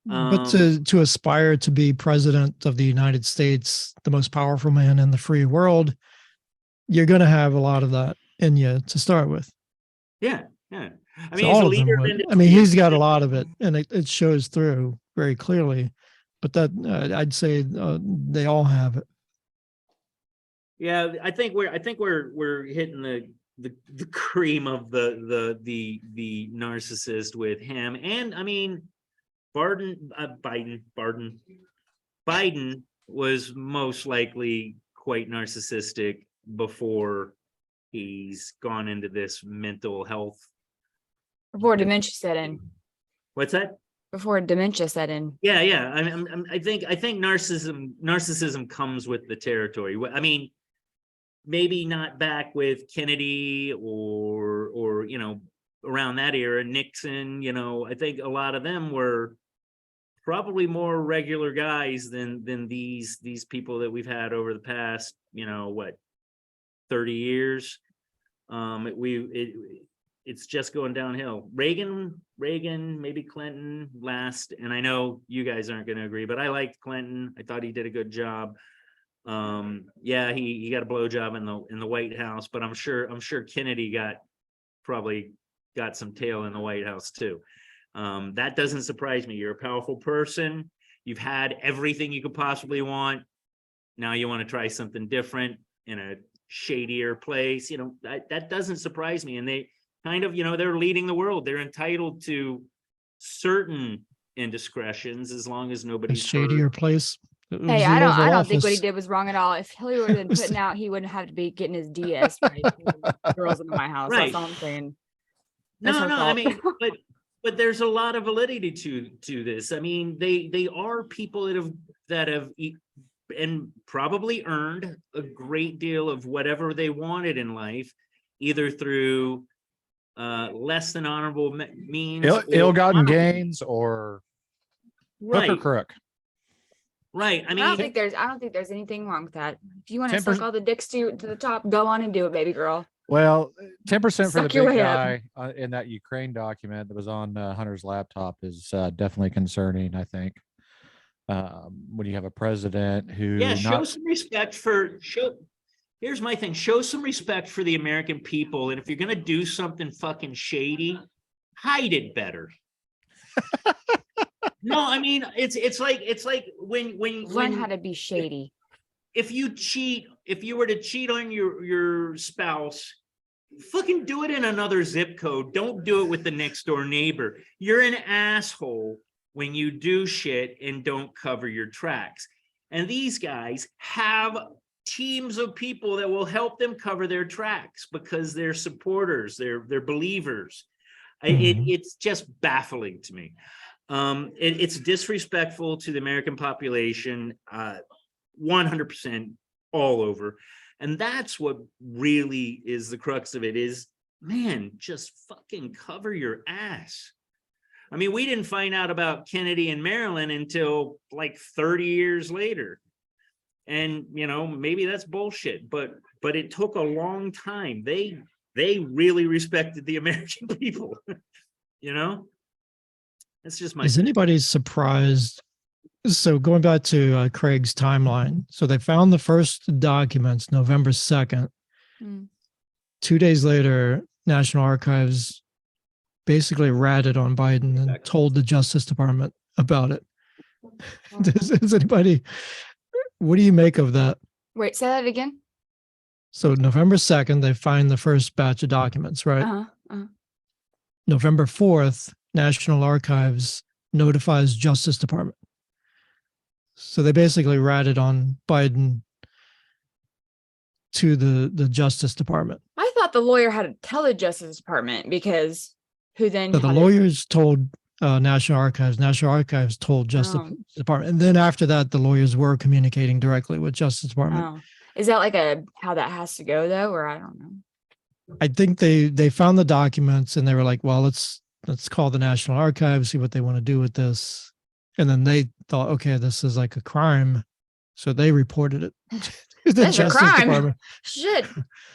But to aspire to be president of the United States, the most powerful man in the free world, you're going to have a lot of that in you to start with. Yeah. I So mean, he's all a of them leader. would. I mean, he's got a lot of it, and it shows through very clearly. But that I'd say they all have it. Yeah, I think we're hitting the cream of the narcissist with him, and I mean, Biden was most likely quite narcissistic before he's gone into this mental health. Before dementia set in. What's that? Before dementia set in. Yeah. I think narcissism comes with the territory. I mean, maybe not back with Kennedy or around that era, Nixon, I think a lot of them were probably more regular guys than these people that we've had over the past, 30 years. It's just going downhill. Reagan, maybe Clinton last, and I know you guys aren't going to agree, but I liked Clinton. I thought he did a good job. Yeah, he got a blowjob in the White House, but I'm sure Kennedy probably got some tail in the White House too. That doesn't surprise me. You're a powerful person. You've had everything you could possibly want. Now you want to try something different in a shadier place. That doesn't surprise me. And they kind of, they're leading the world. They're entitled to certain indiscretions as long as A nobody's shadier hurt. place. Hey, I don't think what he did was wrong at all. If Hillary would have been putting out, he wouldn't have to be getting his DS by girls in the White House. Right. That's all I'm saying. No, That's her I fault. mean, but there's a lot of validity to this. I mean, they are people that have and probably earned a great deal of whatever they wanted in life, either through less than honorable means, ill-gotten honorable. gains, or hook or Right, crook. right. I I don't mean, think there's anything wrong with that. If you want to 10%. suck all the dicks to the top, go on and do it, baby girl. Well, 10% for the Suck your big way up. guy in that Ukraine document that was on Hunter's laptop is definitely concerning, I think. When you have a president who yeah, show some respect here's my thing. Show some respect for the American people. And if you're going to do something fucking shady, hide it better. No, I mean, it's like when Learn how to be shady. if you were to cheat on your spouse, fucking do it in another zip code. Don't do it with the next door neighbor. You're an asshole when you do shit and don't cover your tracks. And these guys have teams of people that will help them cover their tracks because they're supporters, they're believers. It's just baffling to me. It's disrespectful to the American population, 100% all over. And that's what really is the crux of it is, man, just fucking cover your ass. I mean, we didn't find out about Kennedy and Maryland until like 30 years later. And, maybe that's bullshit, but it took a long time. They really respected the American people, That's just my. Is anybody surprised? So going back to Craig's timeline, so they found the first documents November 2nd. 2 days later, National Archives basically ratted on Biden and told the Justice Department about it. Does anybody, what do you make of that? Wait, say that again. So November 2nd, they find the first batch of documents, right? November 4th, National Archives notifies Justice Department. So they basically ratted on Biden to the Justice Department. I thought the lawyer had to tell the Justice Department because who then? So the lawyers told National Archives. National Archives told Justice Department, and then after that, the lawyers were communicating directly with Justice Department. Is that like how that has to go though, or I don't know? I think they found the documents and they were like, well, let's call the National Archives, see what they want to do with this. And then they thought, okay, this is like a crime. So they reported it to the That's a Justice crime. Department. Shit.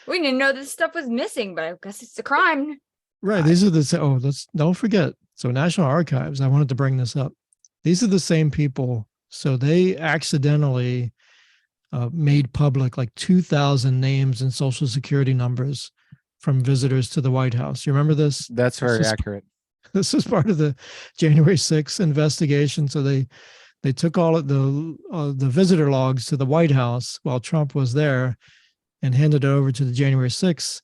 We didn't know this stuff was missing, but I guess it's a crime. Right. These are don't forget. So National Archives, I wanted to bring this up. These are the same people. So they accidentally made public like 2,000 names and social security numbers from visitors to the White House. You remember this? That's very accurate. This is part of the January 6th investigation. So they took all of the visitor logs to the White House while Trump was there and handed it over to the January 6th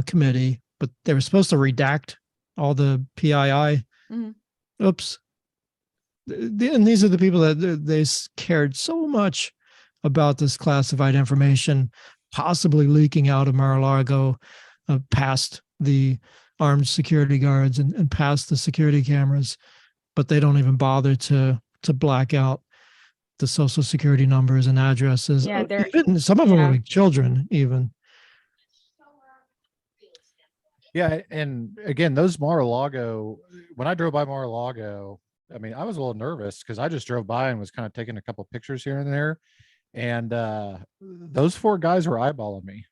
committee, but they were supposed to redact all the PII. Oops. And these are the people that they cared so much about this classified information, possibly leaking out of Mar-a-Lago past the armed security guards and past the security cameras, but they don't even bother to black out the social security numbers and addresses. Yeah, Some of them are like children even. Yeah, and again, those Mar-a-Lago, when I drove by Mar-a-Lago, I mean, I was a little nervous because I just drove by and was kind of taking a couple pictures here and there. And those four guys were eyeballing me.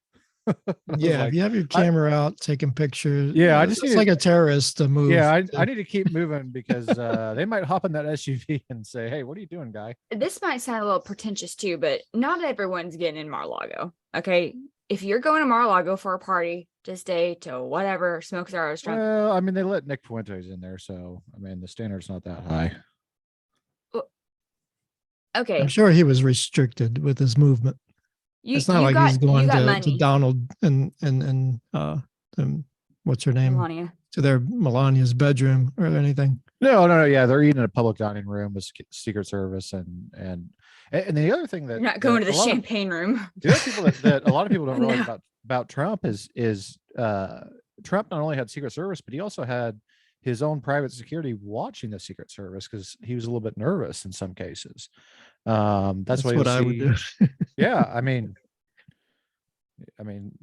I was Yeah, if like, you have your camera out taking pictures, Yeah, I just it's need like to- a terrorist to move. yeah, I need to keep moving because they might hop in that SUV and say, "Hey, what are you doing, guy?" This might sound a little pretentious too, but not everyone's getting in Mar-a-Lago. Okay. If you're going to Mar-a-Lago for a party, just stay to whatever, smoke cigars, drunk. Well, I mean, they let Nick Fuentes in there, so I mean, the standard's not that high. Okay. I'm sure he was restricted with his movement. It's not like he's going to money, Donald and what's her name, Melania. to their Melania's bedroom or anything. No. Yeah, they're eating in a public dining room with Secret Service and the other thing that You're not going to that the a lot of- champagne room. the other people that a lot of people don't realize No. about Trump is Trump not only had Secret Service, but he also had his own private security watching the Secret Service because he was a little bit nervous in some cases. That's why what I would do. Yeah, I mean,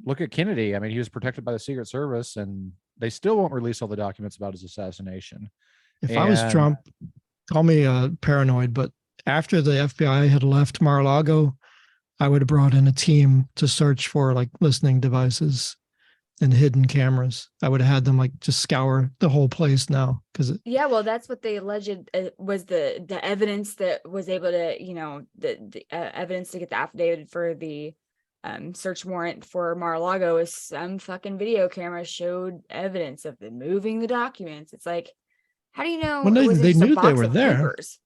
look at Kennedy. I mean, he was protected by the Secret Service, and they still won't release all the documents about his assassination. If I was And- Trump, call me paranoid, but after the FBI had left Mar-a-Lago, I would have brought in a team to search for like listening devices and hidden cameras. I would have had them like just scour the whole place now because Yeah, well, that's what they alleged was the evidence that was able to, the evidence to get the affidavit for the search warrant for Mar-a-Lago is some fucking video camera showed evidence of them moving the documents. It's like, how do you know? Well, it wasn't they just a knew they box were of there. papers?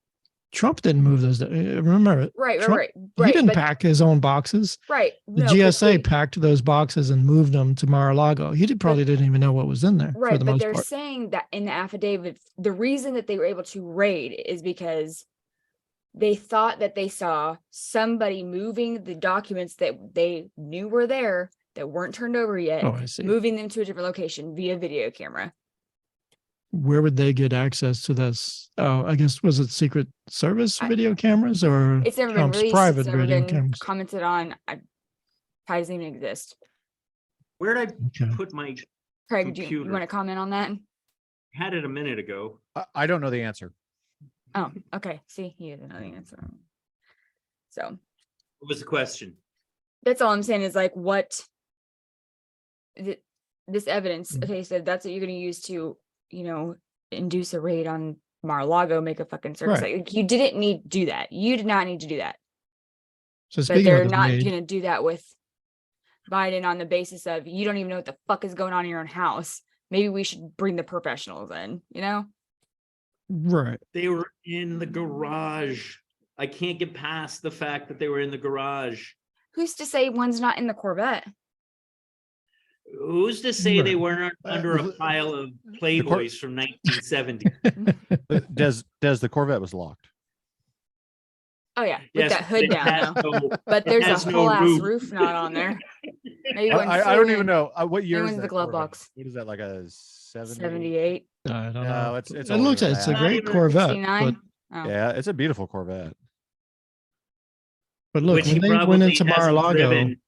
Trump didn't move those. Remember, Right, Trump, right. he didn't but, pack his own boxes. right. The no, but GSA they- packed those boxes and moved them to Mar-a-Lago. He probably didn't even know what was in there for Right, the but most they're part. saying that in the affidavit, the reason that they were able to raid is because they thought that they saw somebody moving the documents that they knew were there that weren't turned over yet, Oh, I see. moving them to a different location via video camera. Where would they get access to this? Oh, I guess was it Secret Service I- video cameras or It's never Trump's been released. private It's never video been cameras? commented on. Probably doesn't even exist. Where did I Okay. put my, Craig, do you Computer. want to comment on that? had it a minute ago. I don't know the answer. Oh, okay. See, he doesn't know the answer. So What was the question? that's all I'm saying is like what this evidence. Okay, so that's what you're going to use to, induce a raid on Mar-a-Lago, make a fucking circus. Right. Like, you didn't need to do that. You did not need to do that. So But speaking they're of the not raid, going to do that with Biden on the basis of you don't even know what the fuck is going on in your own house. Maybe we should bring the professionals in, right? They were in the garage. I can't get past the fact that they were in the garage. Who's to say one's not in the Corvette? Who's to say they Right. weren't under a well, pile of Playboys from 1970? Does the Corvette was locked? Oh yeah, with Yes, that hood it down has though. no- But it there's has a no whole ass roof. roof not on there. Maybe I, when I don't even know what year They is went in the that glove Corvette? box. What is that, like a 70? 78. I don't No, know. it's It older looks than like it's a that. great Not even Corvette, 69. Oh. Yeah, it's a beautiful Corvette. but look, Which when he they went probably into hasn't Mar-a-Lago, driven.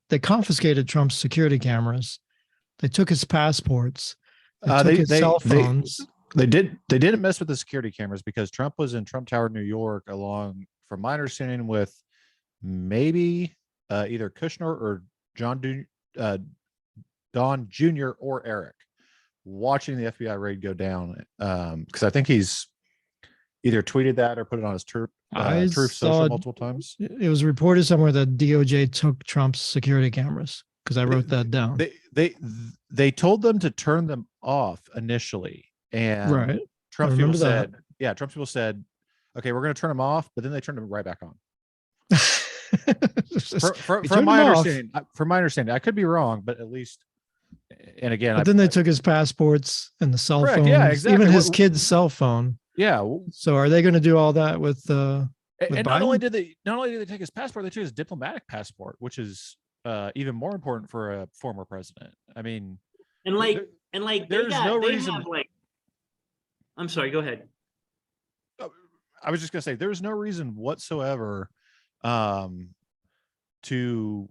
they confiscated Trump's security cameras. They took his passports. They took They- his they- cell they- phones. They didn't mess with the security cameras because Trump was in Trump Tower, New York, along, from my understanding, with maybe either Kushner or Don Jr. or Eric, watching the FBI raid go down. Because I think he's either tweeted that or put it on his Truth I social saw- multiple times. It was reported somewhere that DOJ took Trump's security cameras because I wrote that down. They told them to turn them off initially, and Right. Trump's I people remember that. said, yeah, Trump's people said, okay, we're going to turn them off, but then they turned them right back on. It's just- we From turned my them off, understanding, I could be wrong, but at least, and again, but then they took his passports and the cell Correct, phones, yeah, exactly. even his What- kid's cell phone. yeah. So are they going to do all that with And With not only Biden? did they take his passport, they took his diplomatic passport, which is even more important for a former president. I mean, And like, there- they there's no they reason- have, like, I'm sorry, go ahead. I was just gonna say there's no reason whatsoever to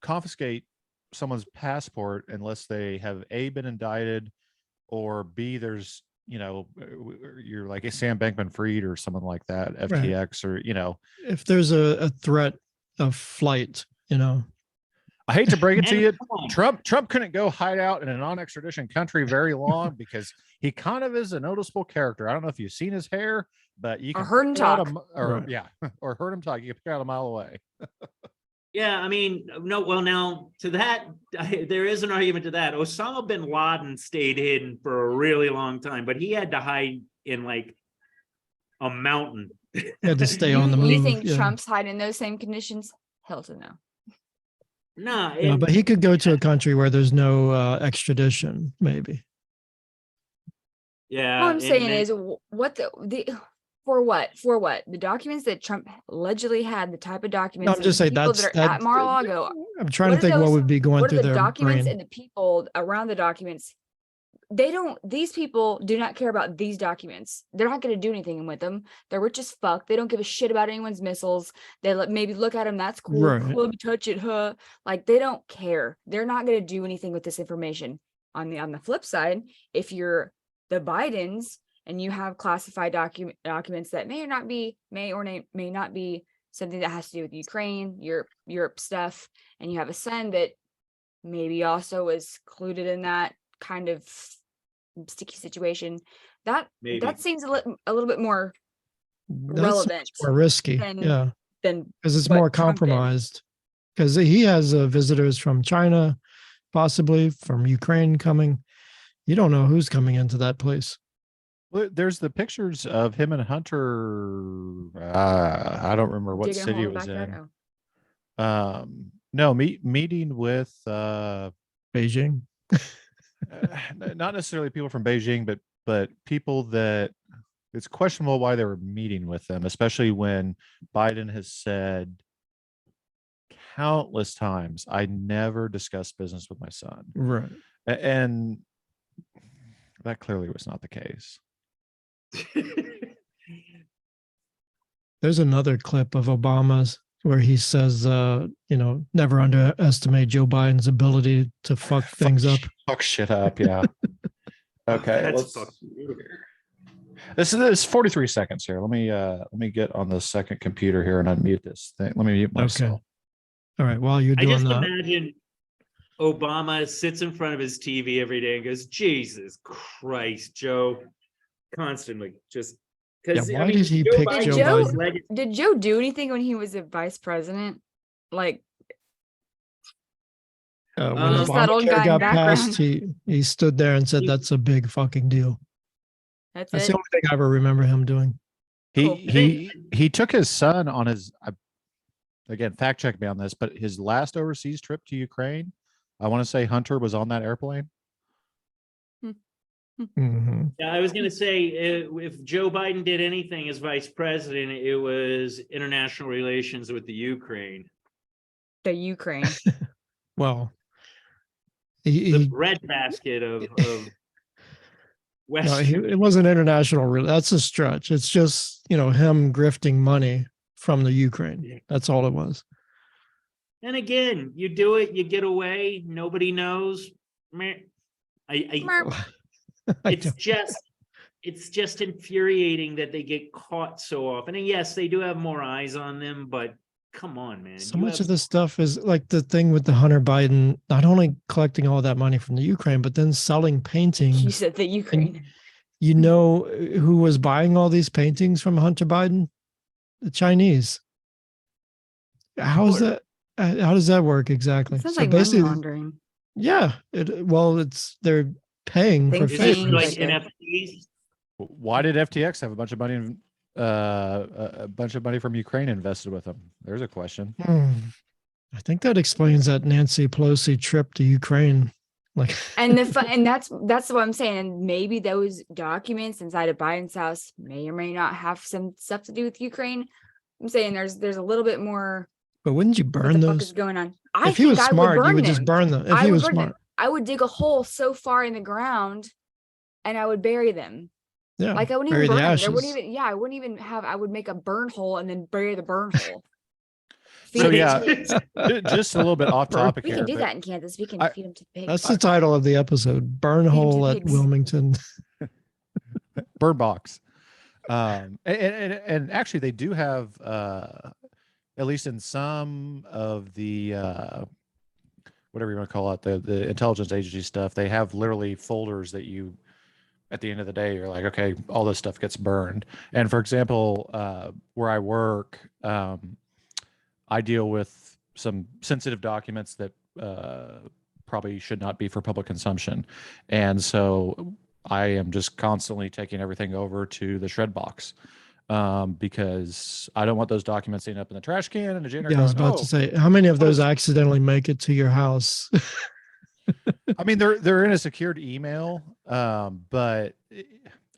confiscate someone's passport unless they have A, been indicted, or B, there's, you're like a Sam Bankman-Fried or someone like that, FTX, or, If there's a threat of flight, I hate to break it to And you, come on. Trump couldn't go hide out in a non-extradition country very long because he kind of is a noticeable character. I don't know if you've seen his hair, but you Or can heard him pick it out talk. Right. or heard him talk. You can pick it out a mile away. Yeah, I mean, no, well, now to that, there is an argument to that. Osama bin Laden stayed hidden for a really long time, but he had to hide in like a mountain. He had to stay on the You move. think Yeah. Trump's hiding in those same conditions? Hell to no. No, Yeah, and but he could go to a country where there's no extradition, maybe. yeah, All I'm and saying then- is what the for what the documents that Trump allegedly had, the type of documents. I'm just and saying people that's that are at Mar-a-Lago. I'm trying what to are think what those- would be going What through are the their documents brain. and the people around the documents? These people do not care about these documents. They're not going to do anything with them. They're rich as fuck. They don't give a shit about anyone's missiles. They maybe look at them. That's cool. Right. Cool, let me touch it, huh? Like they don't care. They're not going to do anything with this information. On the flip side, if you're the Bidens and you have classified documents that may not be something that has to do with Ukraine, Europe stuff, and you have a son that maybe also was included in that kind of sticky situation, that Maybe. seems a little bit more That's relevant more risky. than- Yeah. than Because it's what more Trump did. compromised. Because he has visitors from China, possibly from Ukraine coming. You don't know who's coming into that place. Well, there's the pictures of him and Hunter. I don't remember what digging a city hole it was backyard. in. Oh. No, meeting with Beijing. not necessarily people from Beijing, but people that it's questionable why they were meeting with them, especially when Biden has said countless times, I never discuss business with my son. Right. And that clearly was not the case. There's another clip of Obama's where he says, never underestimate Joe Biden's ability to fuck things up. Fuck shit up. Yeah. Okay. That's let's fucking see here. This is 43 seconds here. Let me get on the second computer here and unmute this thing. Let me mute myself. All right. While you're I doing just that, imagine Obama sits in front of his TV every day and goes, Jesus Christ, Joe, constantly just because Yeah, why did he pick Did Joe Joe- Biden? Did Joe do anything when he was a vice president? Like, When Just that old Obamacare guy in got background. passed, he stood there and said, He- "That's a big fucking deal." that's That's it. the only thing I ever remember him doing. Cool. He took his son on his again, fact check me on this, but his last overseas trip to Ukraine, I want to say Hunter was on that airplane. hmm Yeah, I was going to say, if Joe Biden did anything as vice president, it was international relations with the Ukraine. The Ukraine. Well, The he breadbasket of no, Western. it wasn't international. That's a stretch. It's just him grifting money from the Ukraine. That's all it was. And again, you do it, you get away, nobody knows. Meh. Merp. It's just infuriating that they get caught so often. And yes, they do have more eyes on them, but come on, man. So You much have- of this stuff is like the thing with the Hunter Biden, not only collecting all that money from the Ukraine, but then selling You paintings. said the Ukraine. You know who was buying all these paintings from Hunter Biden? The Chinese. How is that? How does that work exactly? It sounds So like money basically, laundering. yeah. they're paying for Things Is Fake this favors. like right there. NFTs? Why did FTX have a bunch of money a bunch of money from Ukraine invested with them? There's a question. I think that explains that Nancy Pelosi trip to Ukraine. Like, And that's what I'm saying. And maybe those documents inside of Biden's house may or may not have some stuff to do with Ukraine. I'm saying there's a little bit more. but wouldn't you What burn the fuck is those? going on? I If he was think I would smart, you burn would just them. burn them. If I he would was burn them. smart, I would dig a hole so far in the ground, and I would bury them. yeah. Like I wouldn't bury even the burn them. There wouldn't ashes. even. Yeah, I wouldn't even have. I would make a burn hole and then bury the burn hole. So yeah, Feed just a little bit off topic We here. can do but that in Kansas. We can I- feed them to pigs. That's the title of the episode. Burn Feed 'em to hole at pigs. Wilmington. Bird box. And actually they do have at least in some of the whatever you want to call it, the intelligence agency stuff, they have literally folders that you at the end of the day you're like, okay, all this stuff gets burned. And for example, where I work, I deal with some sensitive documents that probably should not be for public consumption, and so I am just constantly taking everything over to the shred box because I don't want those documents ending up in the trash can and the janitor Yeah, I was going, about to say, how many of those accidentally make it to your house? I mean, they're in a secured email, but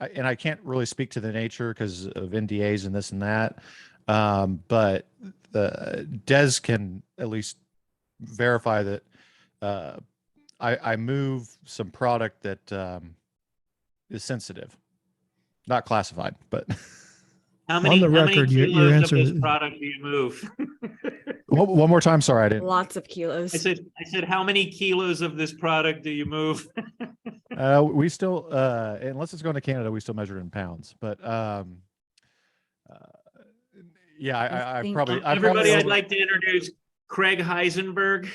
I can't really speak to the nature because of NDAs and this and that. But the Des can at least verify that I move some product that is sensitive, not classified, but How On many, the how many record, your kilos answer of is- this product do you move? one more time. Sorry, I didn't. Lots of kilos. I said, how many kilos of this product do you move? We still, unless it's going to Canada, we still measure it in pounds. But yeah, I think- probably. Everybody, I'd like to introduce Craig Heisenberg.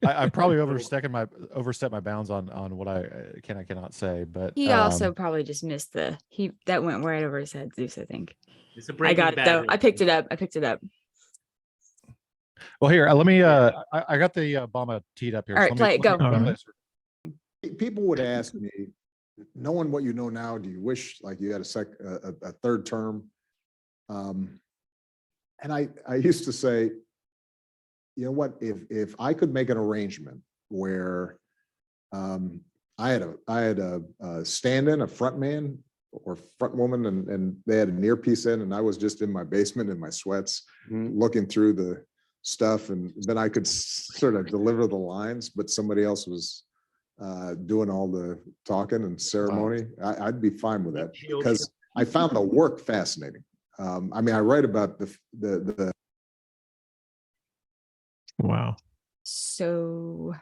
I probably overstepped my bounds on what I cannot say. But He also probably just missed that went right over his head, Zeus, I think. It's a I Breaking got it Bad though. I picked it reference. up. Well, here, let me. I got the Obama teed up here. All right, play it, go. let me All play right. this. People would ask me, knowing what you know now, do you wish like you had a third term? And I used to say, you know what, if I could make an arrangement where I had a stand-in, a front man or front woman, and they had an earpiece in, and I was just in my basement in my sweats looking through the stuff, and then I could sort of deliver the lines, but somebody else was doing all the talking and ceremony. I'd be fine with that because I found the work fascinating. I mean, I write about the Wow. So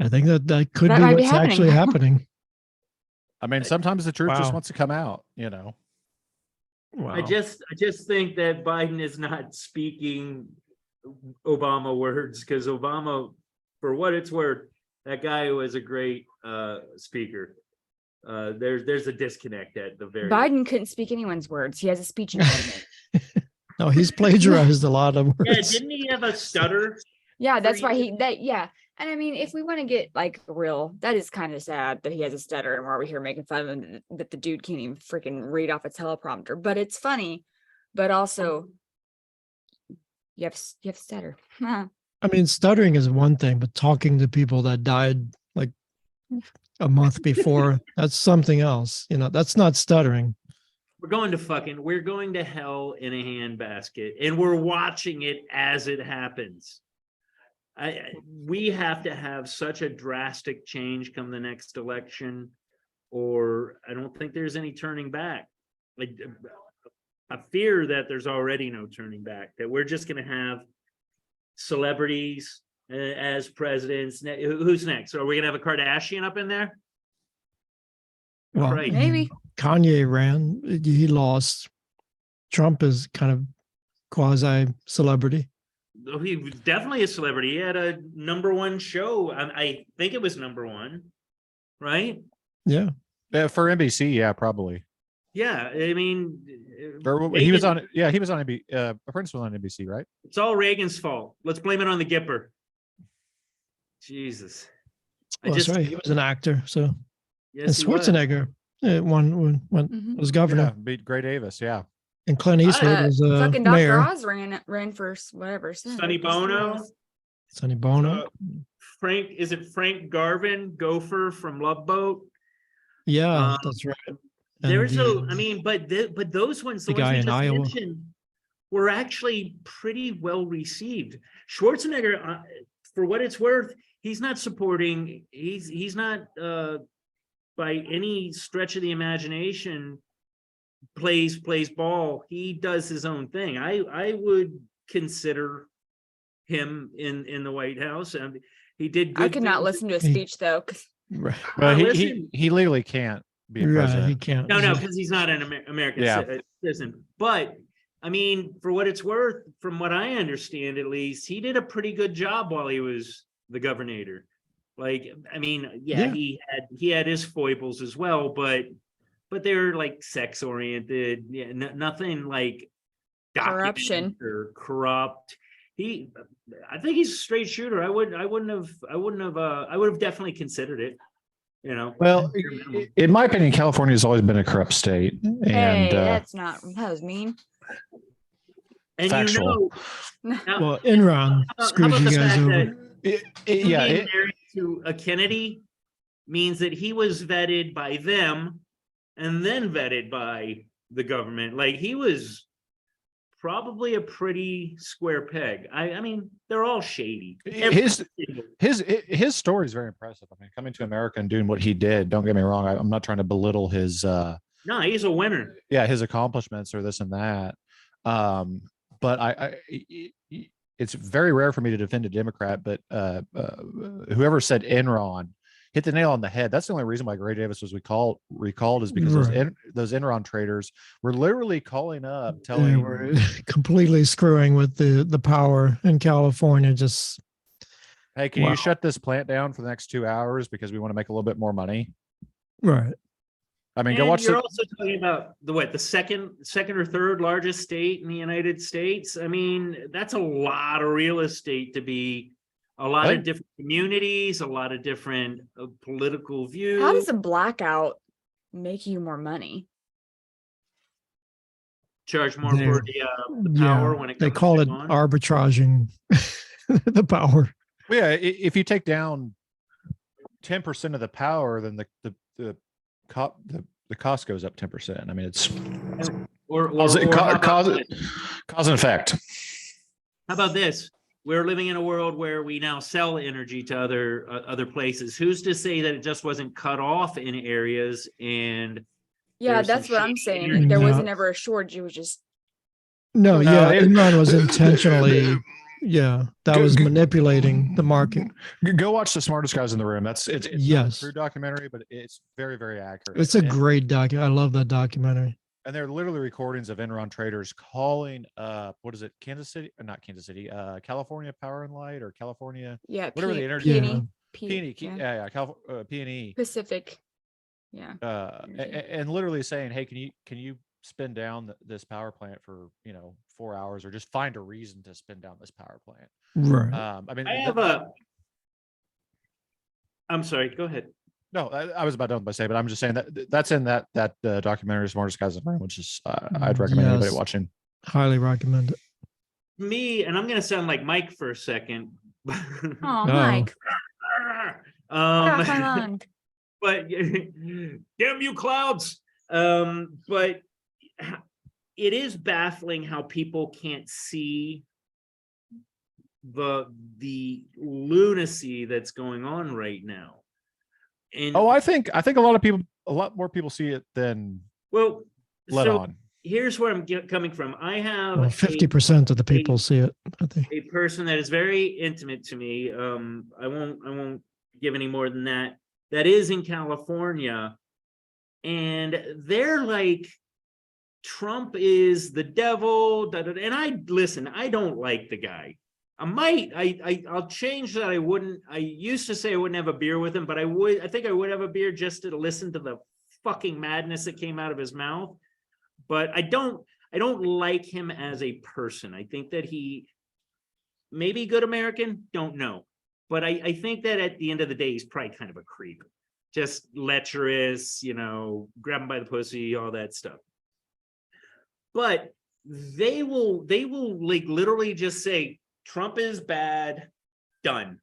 I think that could That be might be what's actually happening. I mean, sometimes the truth just Wow. wants to come out. You know. Wow. I just think that Biden is not speaking Obama words because Obama, for what it's worth, that guy was a great speaker. There's a disconnect at the very Biden couldn't speak anyone's words. He has a speech impediment. No, he's plagiarized a lot of Yeah, words. didn't he have a stutter? Yeah, that's why you- yeah. And I mean, if we want to get like real, that is kind of sad that he has a stutter and we're over here making fun of him that the dude can't even freaking read off a teleprompter. But it's funny, but also you have stutter. I mean, stuttering is one thing, but talking to people that died like a month before, that's something else. You know, that's not stuttering. We're going to hell in a handbasket, and we're watching it as it happens. We have to have such a drastic change come the next election, or I don't think there's any turning back. I fear that there's already no turning back, that we're just going to have celebrities as presidents. Who's next? Are we going to have a Kardashian up in there? Well, Right. Maybe. Kanye ran, he lost. Trump is kind of quasi celebrity. He was definitely a celebrity. He had a '1 show. I think it was '1, right? Yeah. For NBC, yeah, probably. Yeah, I mean, Or he was on. Yeah, he was on NBC. Prince was on NBC, right? It's all Reagan's fault. Let's blame it on the Gipper. Jesus. Well, that's right. He was an actor. So, Yes, and he was. Schwarzenegger Mhm. was governor. Yeah, beat Gray Davis. Yeah. And Clint Eastwood was Fucking Dr. mayor. Oz ran for whatever. Sonny Bono. Sonny Bono. Is it Frank Garvin, Gopher from Love Boat? Yeah, that's right. And There's the- I mean, but those ones, the the ones guy we in just Iowa. mentioned, were actually pretty well received. Schwarzenegger, for what it's worth, he's not supporting. He's not by any stretch of the imagination plays ball. He does his own thing. I would consider him in the White House, and he did good I could not things. listen to a He- speech though, 'cause Right. But Listen. he legally can't be a Yeah, president. he can't. No, because he's not an American Yeah. citizen. But I mean, for what it's worth, from what I understand, at least, he did a pretty good job while he was the governor. Like, I mean, yeah, he had his foibles as well, but they're like sex oriented. Yeah, nothing like corruption. or corrupt. I think he's a straight shooter. I would have definitely considered it. You know, Well, in my opinion, California has always been a corrupt state, Hey, and that was mean. and factual. Well, Enron how screwed about you the guys fact over. that yeah, being married to a Kennedy means that he was vetted by them and then vetted by the government. Like, he was probably a pretty square peg. I mean, they're all shady. his story is very impressive. I mean, coming to America and doing what he did. Don't get me wrong. I'm not trying to belittle his. No, he's a winner. Yeah, his accomplishments or this and that. But it's very rare for me to defend a Democrat. But whoever said Enron hit the nail on the head. That's the only reason why Gray Davis was recalled is because those Enron traders were literally calling up, They telling were completely screwing with the power in California. Just hey, can you shut this plant down for the next 2 hours because we want to make a little bit more money? right. I mean, And go watch you're also talking about the second or third largest state in the United States. I mean, that's a lot of real estate to be a lot of different communities, a lot of different political views. How does a blackout make you more money? Charge more for the power when it comes they call it on? arbitraging the power. Well, yeah, if you take down 10% of the power, then the cost goes up 10%. I mean, it's cause and effect. How about this? We're living in a world where we now sell energy to other places. Who's to say that it just wasn't cut off in areas? And Yeah, there's some that's what I'm shady saying. energy. Like, there No. wasn't ever a shortage. It was just No, yeah, it- Enron was intentionally, that was manipulating the market. Go watch The Smartest Guys in the Room. It's not a Yes. true documentary, but it's very, very accurate. It's a And- great I love that documentary. And they're literally recordings of Enron traders calling up, what is it, Kansas City? Not Kansas City, California Power and Light or California, whatever the energy. Yeah. P&E, P&E. Pacific. Yeah. And literally saying, hey, can you spin down this power plant for 4 hours, or just find a reason to spin down this power plant? Right. I mean, I'm sorry, go ahead. no, I was about done by saying, but I'm just saying that's in that documentary, Smartest Guys in the Room, which is I'd recommend anybody Yes. watching. Highly recommend it. Me, and I'm going to sound like Mike for a second. Oh, Mike. But damn you clouds. But it is baffling how people can't see the lunacy that's going on right now. And I think a lot more people see it than well, let so on. here's where I'm coming from. I have 50% of the people see it, I think. a person that is very intimate to me. I won't give any more than that. That is in California, and they're like, Trump is the devil. And I don't like the guy. I'll change that. I used to say I wouldn't have a beer with him, but I think I would have a beer just to listen to the fucking madness that came out of his mouth. But I don't like him as a person. I think that he may be good American, don't know. But I think that at the end of the day, he's probably kind of a creep. Just lecherous, grab him by the pussy, all that stuff. But they will like literally just say, Trump is bad, done.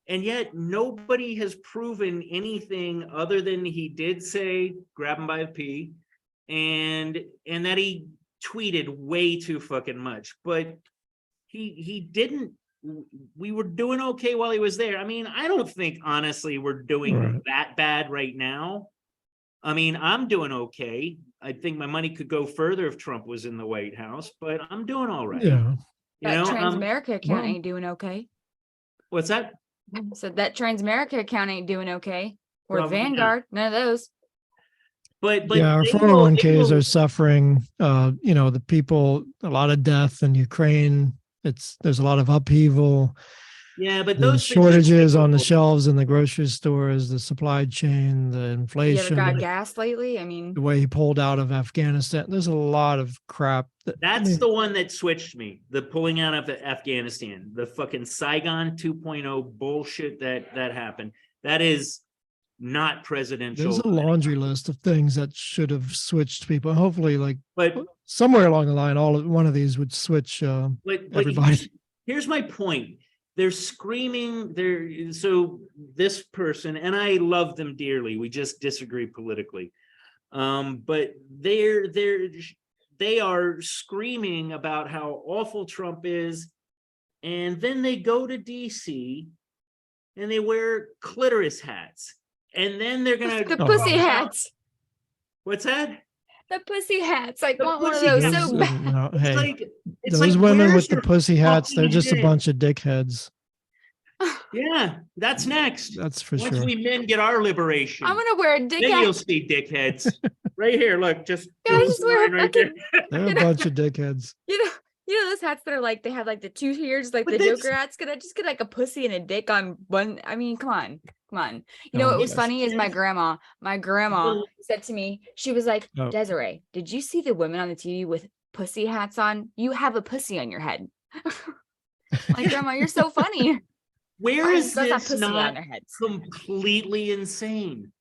And yet nobody has proven anything other than he did say, grab him by the pee, and that he tweeted way too fucking much. But he didn't. We were doing okay while he was there. I mean, I don't think honestly we're doing that bad right now. I mean, I'm doing okay. I think my money could go further if Trump was in the White House, but I'm doing all right. Yeah. You That know, Transamerica account well- ain't doing okay. what's that? So that Transamerica account ain't doing okay. Or Probably not. Vanguard, none of those. But Yeah, our they will- 401ks they are will- suffering. The people, a lot of death in Ukraine. There's a lot of upheaval. Yeah, but The those things are shortages on the cyclical. shelves in the grocery stores, the supply chain, the You ever inflation, got gas lately? I mean, the way he pulled out of Afghanistan. There's a lot of crap. That's the one that switched me. The pulling out of Afghanistan, the fucking Saigon 2.0 bullshit that happened. That is not presidential. There's a laundry list of things that should have switched people. Hopefully, like But somewhere along the line, one of these would switch but everybody. here's my point. They're screaming. So this person, and I love them dearly. We just disagree politically. But they are screaming about how awful Trump is, and then they go to DC and they wear clitoris hats, and then they're gonna the pussy hats. What's that? The pussy hats. I The want one of pussy those hats. so Those, bad. no, It's hey, like it's those like, women where's with the your pussy hats, they're fucking just a dick? bunch of dickheads. Yeah, that's next. That's for Once sure. we men get our liberation, I'm gonna wear a dick then you'll hat. see dickheads. Right here, look, just Can I just wear a right there. fucking, They're a bunch of dickheads. you know those hats that are like they have like the two ears, like But the that's- Joker hats? Could I just get like a pussy and a dick on one? I mean, come on. You know Oh what my was gosh. funny is my grandma Well- said to me, she was like, Oh. Desiree, did you see the women on the TV with pussy hats on? You have a pussy on your head. Like, grandma, you're so funny. Where is Girls have this pussy on not their heads. completely insane?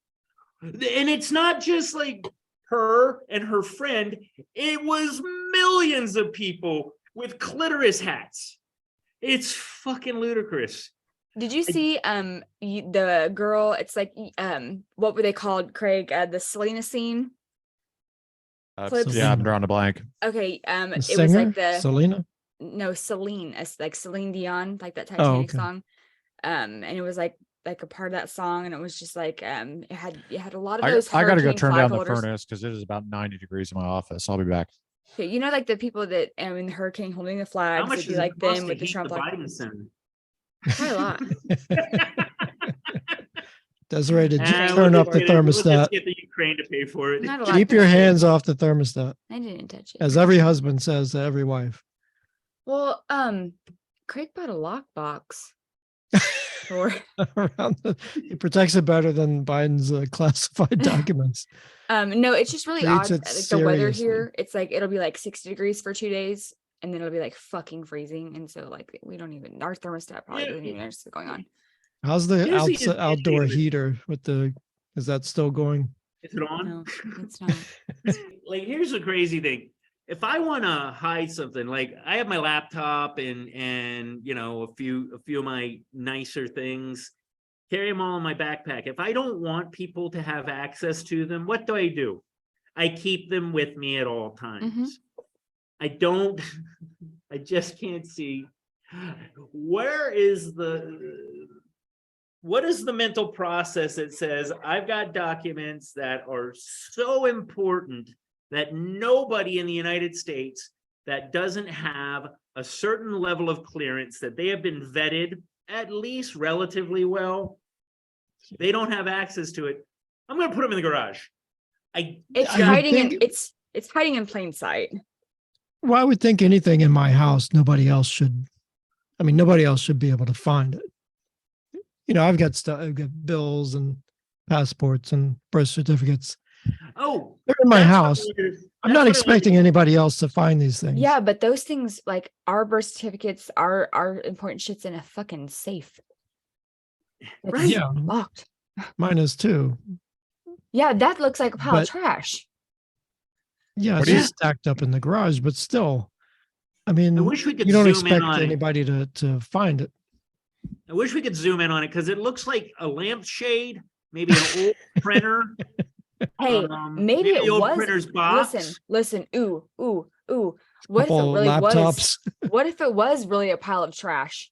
And it's not just like her and her friend. It was millions of people with clitoris hats. It's fucking ludicrous. Did you see the girl? It's like what were they called, Craig? The Selena scene. Clips. Yeah, I'm drawing a blank. Okay, The it was singer, like the Selena. no Celine, it's like Celine Dion, like that Oh, Titanic okay. song. And it was like a part of that song, and it was just like it had a lot of I those. got to go hurricane turn flag down the holders. furnace because it is about 90 degrees in my office. I'll be back. Okay, you know, like the people that in the hurricane holding the How flags, much it'd be does like it cost them to with the heat Trump the flag. Biden Center? Quite a lot. Desiree, did you We'll turn just up the get it- we'll just thermostat? get the Ukraine to pay for it. Not a lot. Keep your hands off the thermostat, I didn't touch it. as every husband says to every wife. Well, Craig bought a lockbox. Or It protects it better than Biden's classified documents. no, it's just really Treats odd. it Like the weather seriously. here, it's like it'll be like 60 degrees for 2 days, and then it'll be like fucking freezing. And so like we don't even our thermostat probably Yeah, doesn't even know what's going on. How's the Here's the outdoor issue. heater with is that still going? Is it on? No, it's not. Like, here's the crazy thing. If I want to hide something, like I have my laptop and you know a few of my nicer things, carry them all in my backpack. If I don't want people to have access to them, what do? I keep them with me at all times. I don't. I just can't see what is the mental process that says I've got documents that are so important that nobody in the United States that doesn't have a certain level of clearance, that they have been vetted at least relatively well, they don't have access to it. I'm going to put them in the garage. It's I would hiding think- in it's hiding in plain sight. Well, I would think anything in my house, nobody else should be able to find it. You know, I've got stuff, I've got bills and passports and birth certificates. Oh, They're in my that's what house. I wanted- I'm that's not what I expecting wanted- anybody else to find these things. Yeah, but those things like our birth certificates, our important shit's in a fucking safe. It's Right. Yeah. locked. Mine is too. Yeah, that looks like a pile But- of trash. Yeah, What it's do you- just stacked up in the garage, but still, I mean, I wish we could you don't zoom in expect on it. anybody to find it. I wish we could zoom in on it because it looks like a lampshade, maybe an old printer. Hey, maybe the it old was. printer's box. Listen. Ooh. What if it Couple really was? laptops. What if it was really a pile of trash,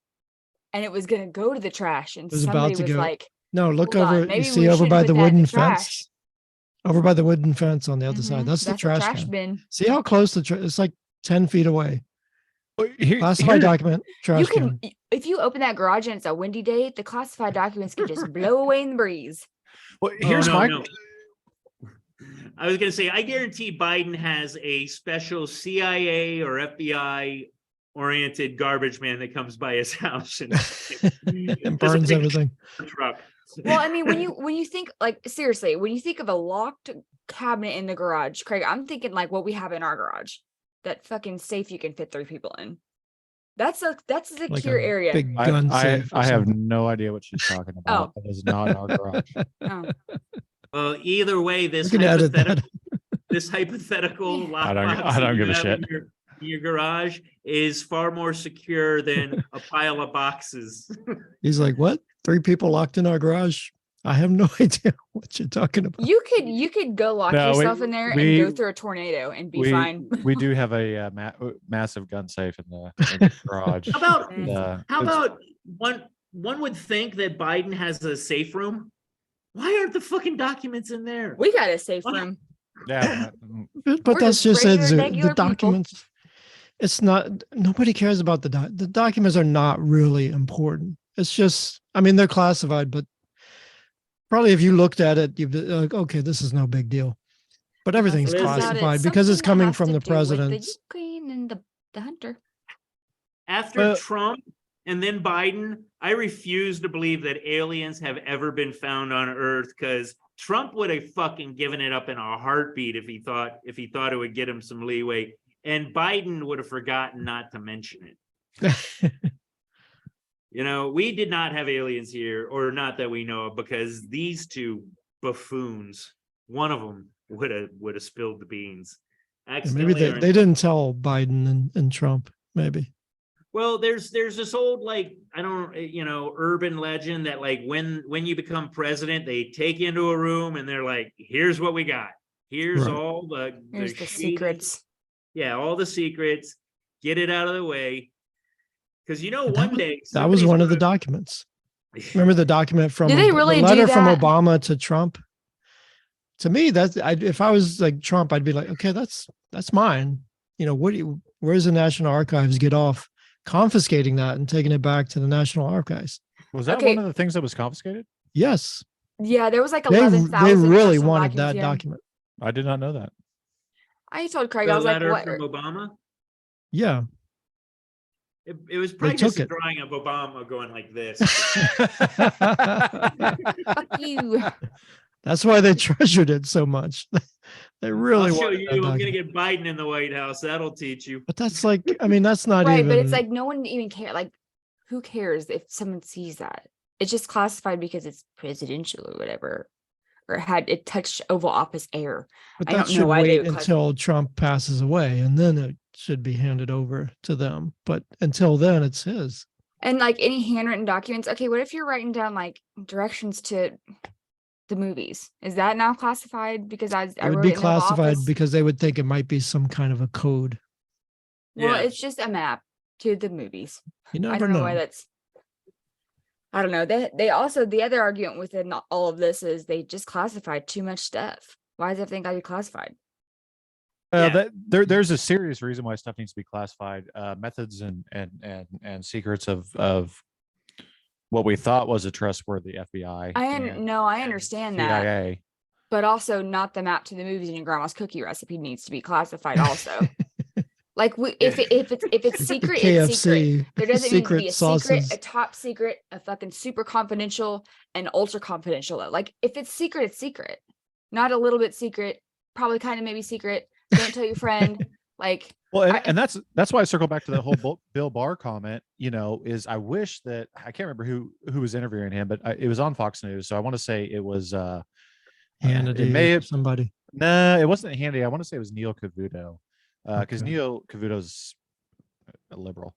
and it was gonna go to the trash, and was about somebody to was go. like, No, look Hold on, over. maybe You we see over shouldn't by put the that in the wooden trash. fence. Over by the wooden fence on the other side. Mhm, That's the trash can. bin. See how close it's like 10 feet away. Here- Classified here- document, trash You can, can. if you open that garage and it's a windy day, the classified documents can just blow away in the breeze. well, Oh, here's my no. I was gonna say, I guarantee Biden has a special CIA or FBI oriented garbage man that comes by his house and And does a burns big everything. truck. Well, I mean, when you think like seriously, when you think of a locked cabinet in the garage, Craig, I'm thinking like what we have in our garage. That fucking safe you can fit 3 people in. That's a secure Like a area. big I, gun I, safe. or I have something. no idea what she's talking about. That is not in our garage. Oh. Well, either way, this We can edit that. hypothetical I don't- lockbox I don't that you give a have shit. in your garage is far more secure than a pile of boxes. He's like, what? 3 people locked in our garage? I have no idea what you're talking about. You could go lock No, yourself in there and go through a tornado and be fine. We do have a massive gun safe in the garage. How about And, how it's- about one would think that Biden has a safe room? Why aren't the fucking documents in there? We got a safe What? room. Yeah, But We're that's just just it. regular The people. documents. It's not, nobody cares about the documents are not really important. It's just, I mean, they're classified, but probably if you looked at it, you'd be like, okay, this is no big deal. But everything's Turns out it's classified because it's something that coming has from to the do with president's. The Ukraine and the hunter. After Trump and then Biden, I refuse to believe that aliens have ever been found on Earth, because Trump would have fucking given it up in a heartbeat if he thought it would get him some leeway. And Biden would have forgotten not to mention it. You know, we did not have aliens here, or not that we know of, because these two buffoons, one of them would have spilled the beans. Maybe Accidentally or they didn't tell Biden and Trump, maybe. Well, there's this old, like, I don't, urban legend that, like, when you become president, they take you into a room and they're like, here's what we got. Here's Right. all Here's the shady- secrets. Yeah, all the secrets. Get it out of the way. Because That one was- day That was somebody's one of the gonna- documents. Remember the document from Did they really the letter do from that? Obama to Trump? To me, if I was like Trump, I'd be like, okay, that's mine. You know, where's the National Archives get off confiscating that and taking it back to the National Archives? was that Okay. one of the things that was confiscated? Yes, Yeah, there was like they 11,000. really personal wanted documents, that yeah. document. I did not know that. I told Craig, the I was like, letter what? from Obama. Yeah, It was probably just took a it. drawing of Obama going like this. Fuck you. that's why they treasured it so much. They really I'll show wanted you. that I'm gonna document. get Biden in the White House. That'll teach you. But that's like, I mean, that's not Right, even. but it's like no one even care. Like, who cares if someone sees that? It's just classified because it's presidential or whatever, or it touched Oval Office air. But I that don't know should why they wait would classify- until Trump passes away, and then it should be handed over to them. But until then, it's his. And like any handwritten documents, okay, what if you're writing down like directions to the movies? Is that now classified? Because I It wrote would be it in the Oval classified Office? because they would think it might be some kind of a code. Well, Yeah. it's just a map to the movies. You never I don't know know. why that's. I don't know. They also, the other argument within all of this is they just classified too much stuff. Why does everything got to be classified? Yeah. There's a serious reason why stuff needs to be classified. Methods and secrets of what we thought was a trustworthy FBI. I understand that, CIA. but also not the map to the movies and your grandma's cookie recipe needs to be classified also. Like if it's secret, it's secret. KFC There doesn't need to be a sauces. secret, a top secret, a fucking super confidential, and ultra confidential. Like if it's secret, it's secret. Not a little bit secret, probably kind of maybe secret. Don't tell your friend. Like, Well, and that's why I circle back to that whole Bill Barr comment. Is I wish that I can't remember who was interviewing him, but it was on Fox News. So I want to say it was Hannity, it may have somebody. No, it wasn't Handy. I want to say it was Neil Cavuto, because Neil Cavuto's a liberal.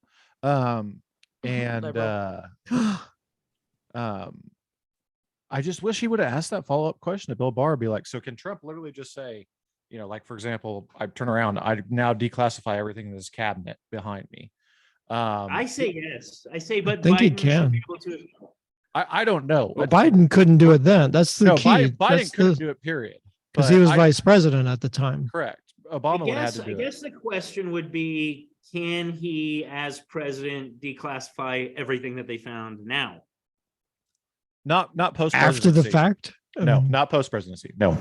I just wish he would have asked that follow-up question to Bill Barr. Be like, so can Trump literally just say, like, for example, I turn around, I now declassify everything in this cabinet behind me. I say yes. I say, but think he Biden should be can. able to. I don't know. Well, Biden couldn't do it then. That's the No, key. Biden That's couldn't the- do it, period. because he But was vice president at the time. correct. Obama would have had to I do it. guess the question would be, can he, as president, declassify everything that they found now? Not post After the fact? I No, mean, not post presidency. No.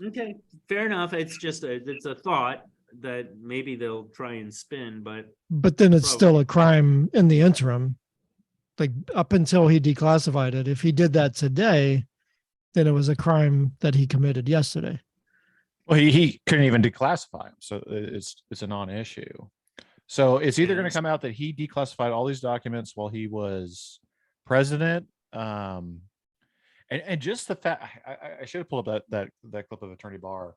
Okay, fair enough. It's a thought that maybe they'll try and spin, but then it's Bro. still a crime in the interim. Like up until he declassified it. If he did that today, then it was a crime that he committed yesterday. Well, he couldn't even declassify them, so it's a non-issue. So it's either going to come out that he declassified all these documents while he was president, and just the fact I should have pulled up that clip of Attorney Barr,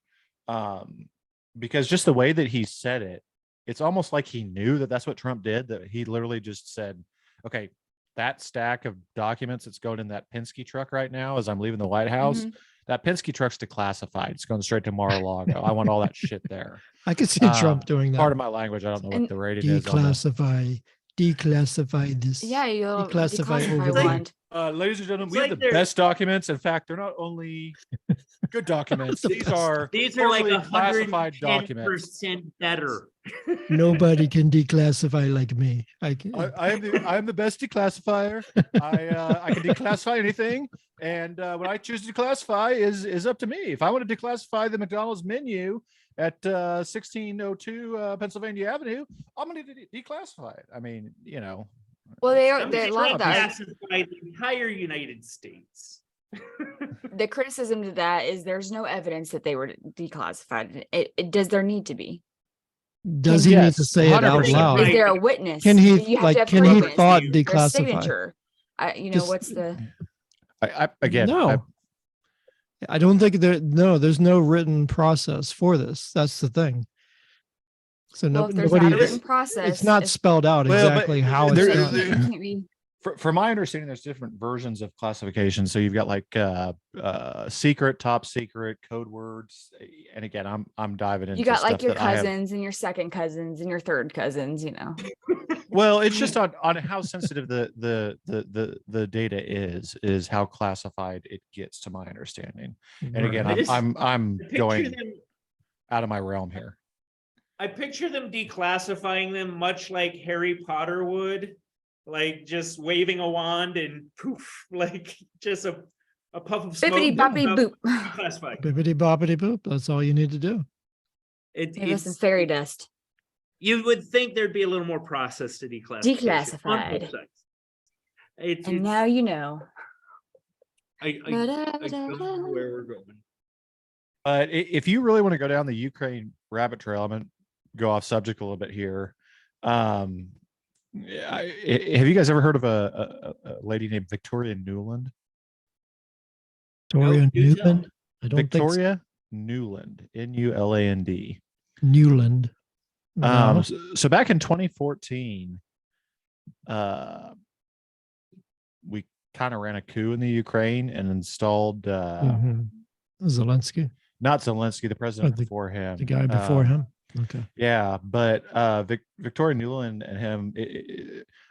because just the way that he said it, it's almost like he knew that that's what Trump did. That he literally just said, "Okay, that stack of documents that's going in that Penske truck right now as I'm leaving the White House." That Penske truck's declassified. It's going straight to Mar-a-Lago. I want all that shit there. I could see Trump doing that. Part of my language. I don't know what And the rating is. On Declassify this. Yeah, you'll Declassify declassify override. one. ladies and gentlemen, It's we have like the they're- best documents. In fact, they're not only good documents. The These best. are like formally classified documents. 110% better. Nobody can declassify like me. I I'm the best declassifier. I can declassify anything, and what I choose to declassify is up to me. If I want to declassify the McDonald's menu at 1602 Pennsylvania Avenue, I'm going to declassify it. I mean, Well, I'm they just a lot trying of to that. classify the entire United States. The criticism to that is there's no evidence that they were declassified. Does there need to be? Does he need to Yes, say it out 100%. loud? Is there a witness? Can he You have to have can he proof. thought Their declassify? signature. Just- What's the? No. I don't think there's no written process for this. That's the thing. So Well, if there's nobody, not a written process, it's not spelled out Well, but exactly how it's there- done. it can't be. For my understanding, there's different versions of classification. So you've got like secret, top secret, code words, and again, I'm diving into. You got like stuff your that I have- cousins and your second cousins and your third cousins. Well, it's just on how sensitive the data is how classified it gets, to my understanding. And again, I just- I'm Picture going them- out of my realm here. I picture them declassifying them much like Harry Potter would, like just waving a wand and poof, like just a puff of smoke. Bippity boppity boop. Declassified. Bippity boppity boop. That's all you need to do. Give us some fairy dust. You would think there'd be a little more process to declassify. Declassified. And now you know. I know where we're going. But if you really want to go down the Ukraine rabbit trail, I'm going to go off subject a little bit here. Have you guys ever heard of a lady named Victoria Nuland? Victoria you tell Newland. me. I don't Victoria Nuland, Nuland. Newland. No. So back in 2014, we kind of ran a coup in the Ukraine and installed Zelensky, not Zelensky, the president the- before him, the guy before him. Okay. Yeah, but Victoria Nuland and him,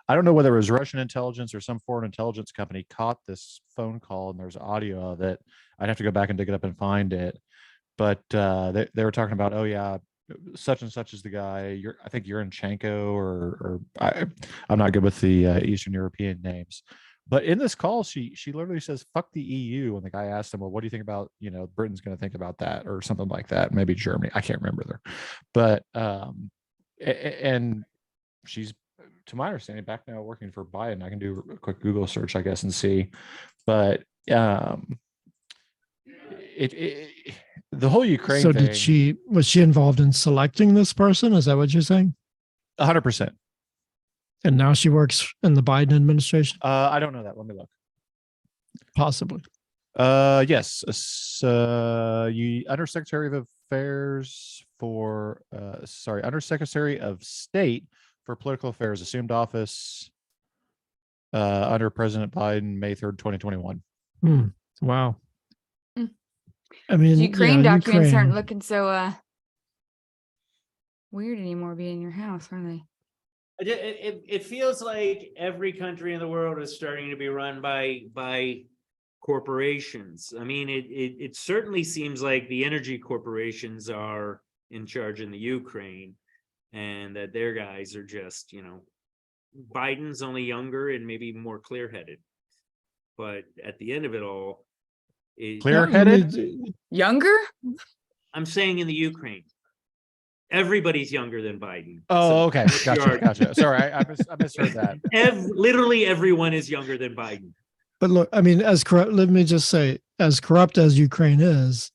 I don't know whether it was Russian intelligence or some foreign intelligence company caught this phone call, and there's audio of it. I'd have to go back and dig it up and find it. But they were talking about, oh yeah, such and such is the guy. I think Yurenchenko, or I'm not good with the Eastern European names. But in this call, she literally says, "Fuck the EU." And the guy asked him, "Well, what do you think about, Britain's going to think about that," or something like that? Maybe Germany. I can't remember there. But and she's, to my understanding, back now working for Biden. I can do a quick Google search, I guess, and see. But the whole Ukraine. So thing, was she involved in selecting this person? Is that what you're saying? 100%. And now she works in the Biden administration? I don't know that. Let me look. Possibly. Yes. Undersecretary of Affairs for Undersecretary of State for Political Affairs, assumed office under President Biden, May 3rd, 2021. Wow. Hmm. I mean, Ukraine documents Ukraine. aren't looking so weird anymore being in your house, are they? It feels like every country in the world is starting to be run by corporations. I mean, it certainly seems like the energy corporations are in charge in the Ukraine, and that their guys are just, Biden's only younger and maybe more clear-headed. But at the end of it all, Clear-headed? Younger? I'm saying in the Ukraine, everybody's younger than Biden. Oh, okay. Gotcha. Gotcha. Sorry, I misheard that. Literally everyone is younger than Biden. But look, I mean, as corrupt, let me just say, as corrupt as Ukraine is,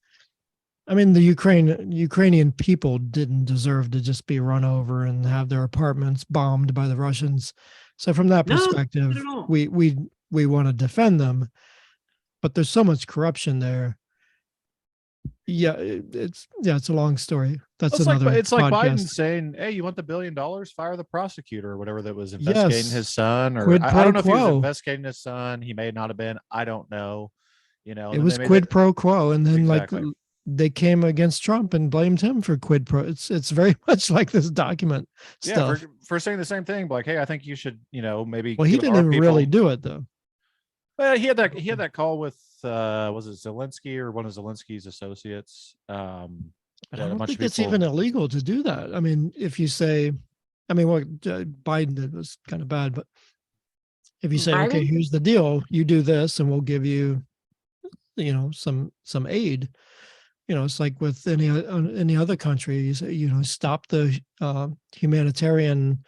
I mean, the Ukrainian people didn't deserve to just be run over and have their apartments bombed by the Russians. So from that No, perspective, not at all. we want to defend them, but there's so much corruption there. Yeah, it's a long story. That's another. It's like podcast. Biden saying, "Hey, you want the $1 billion? Fire the prosecutor or whatever that was investigating Yes. his son." Or Quid I pro don't know if he was quo. investigating his son. He may not have been. I don't know. It and was they made quid that- pro quo, and then Exactly. like they came against Trump and blamed him for quid pro. It's very much like this document stuff. Yeah, for saying the same thing. Like, hey, I think you should, maybe. Well, he give didn't our even really people- do it though. Well, he had that call with was it Zelensky or one of Zelensky's associates? But that I a don't bunch of think it's people- even illegal to do that. I mean, if you say, I mean, what Biden did was kind of bad, but if you say, okay, Biden? here's the deal, you do this, and we'll give you, some aid. It's like with any other country. You say, stop the humanitarian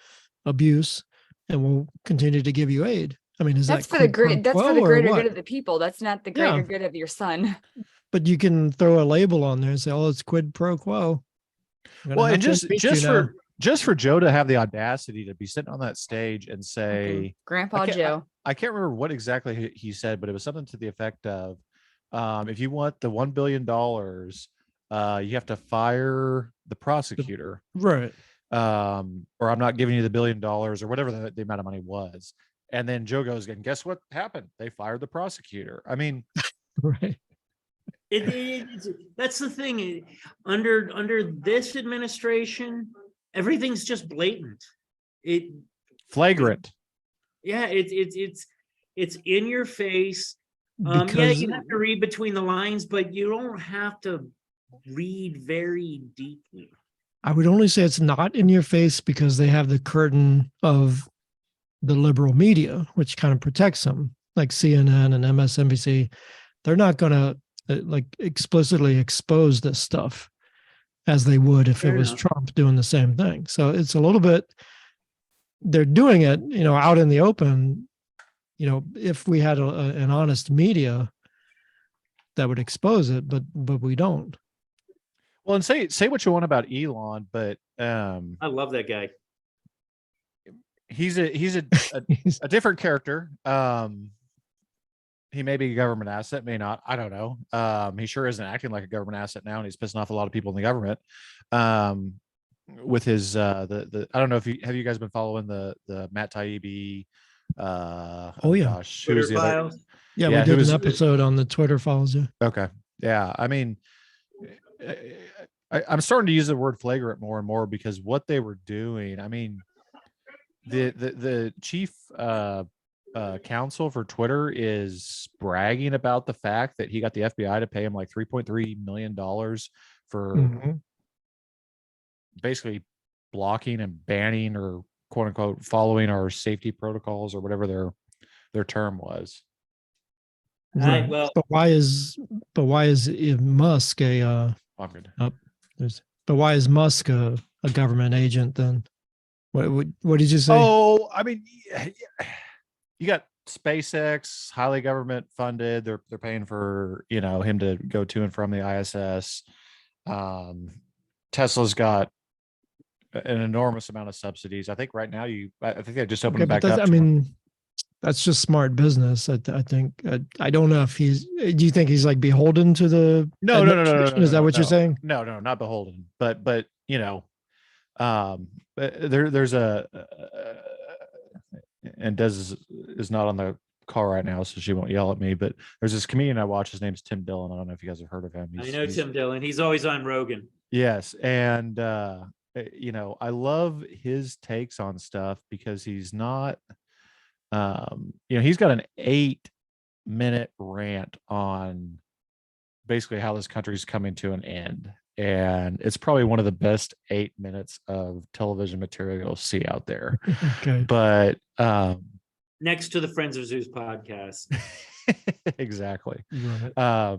abuse, and we'll continue to give you aid. I mean, is That's that for the quid pro great. That's for quo the or greater what? good of the people. That's not the Yeah. greater good of your son. But you can throw a label on there and say, "Oh, it's quid pro quo." I'm gonna Well, have and to impeach you now. just for Joe to have the audacity to be sitting on that stage and say, Grandpa can't- Joe. I can't remember what exactly he said, but it was something to the effect of, if you want the $1 billion, you have to fire the prosecutor, Right. or I'm not giving you the $1 billion or whatever the amount of money was. And then Joe goes, and guess what happened? They fired the prosecutor. I mean, Right. That's the thing. Under this administration, everything's just blatant. flagrant. It's in your face. Because You have to read between the lines, but you don't have to read very deeply. I would only say it's not in your face because they have the curtain of the liberal media, which kind of protects them, like CNN and MSNBC. They're not going to like explicitly expose this stuff as they would if Fair it was enough. Trump doing the same thing. So it's a little bit, they're doing it, out in the open. If we had an honest media that would expose it, but we don't. Well, and say what you want about Elon, but I love that guy. he's a different character. He may be a government asset, may not. I don't know. He sure isn't acting like a government asset now, and he's pissing off a lot of people in the government. With his the I don't know if you guys been following the Matt Taibbi. Oh, yeah. Gosh, who was Twitter the other? files. Yeah, Yeah, we who did was- an episode on the Twitter files. Yeah. Okay, yeah. I mean, I'm starting to use the word flagrant more and more because what they were doing. I mean, the chief counsel for Twitter is bragging about the fact that he got the FBI to pay him like $3.3 million for Mhm. basically blocking and banning or quote unquote following our safety protocols or whatever their term was. Right. well- but why is Musk a I'm good. but why is Musk a government agent then? What did you say? Oh, I mean, you got SpaceX, highly government funded. They're paying for him to go to and from the ISS. Tesla's got an enormous amount of subsidies. I think right now I think they just opened Okay, it back but up. I mean, that's just smart business. I think. I don't know if he's. Do you think he's like beholden to the? No. administration? Is that what you're saying? No, not beholden. But there's and Des is not on the call right now, so she won't yell at me. But there's this comedian I watch. His name's Tim Dillon. I don't know if you guys have heard of him. I know Tim Dillon. He's always on Rogan. Yes, and I love his takes on stuff because he's not. He's got an 8 minute rant on basically how this country's coming to an end. And it's probably one of the best 8 minutes of television material you'll see out there. Okay. But Next to the Friends of Zeus podcast. exactly. Right.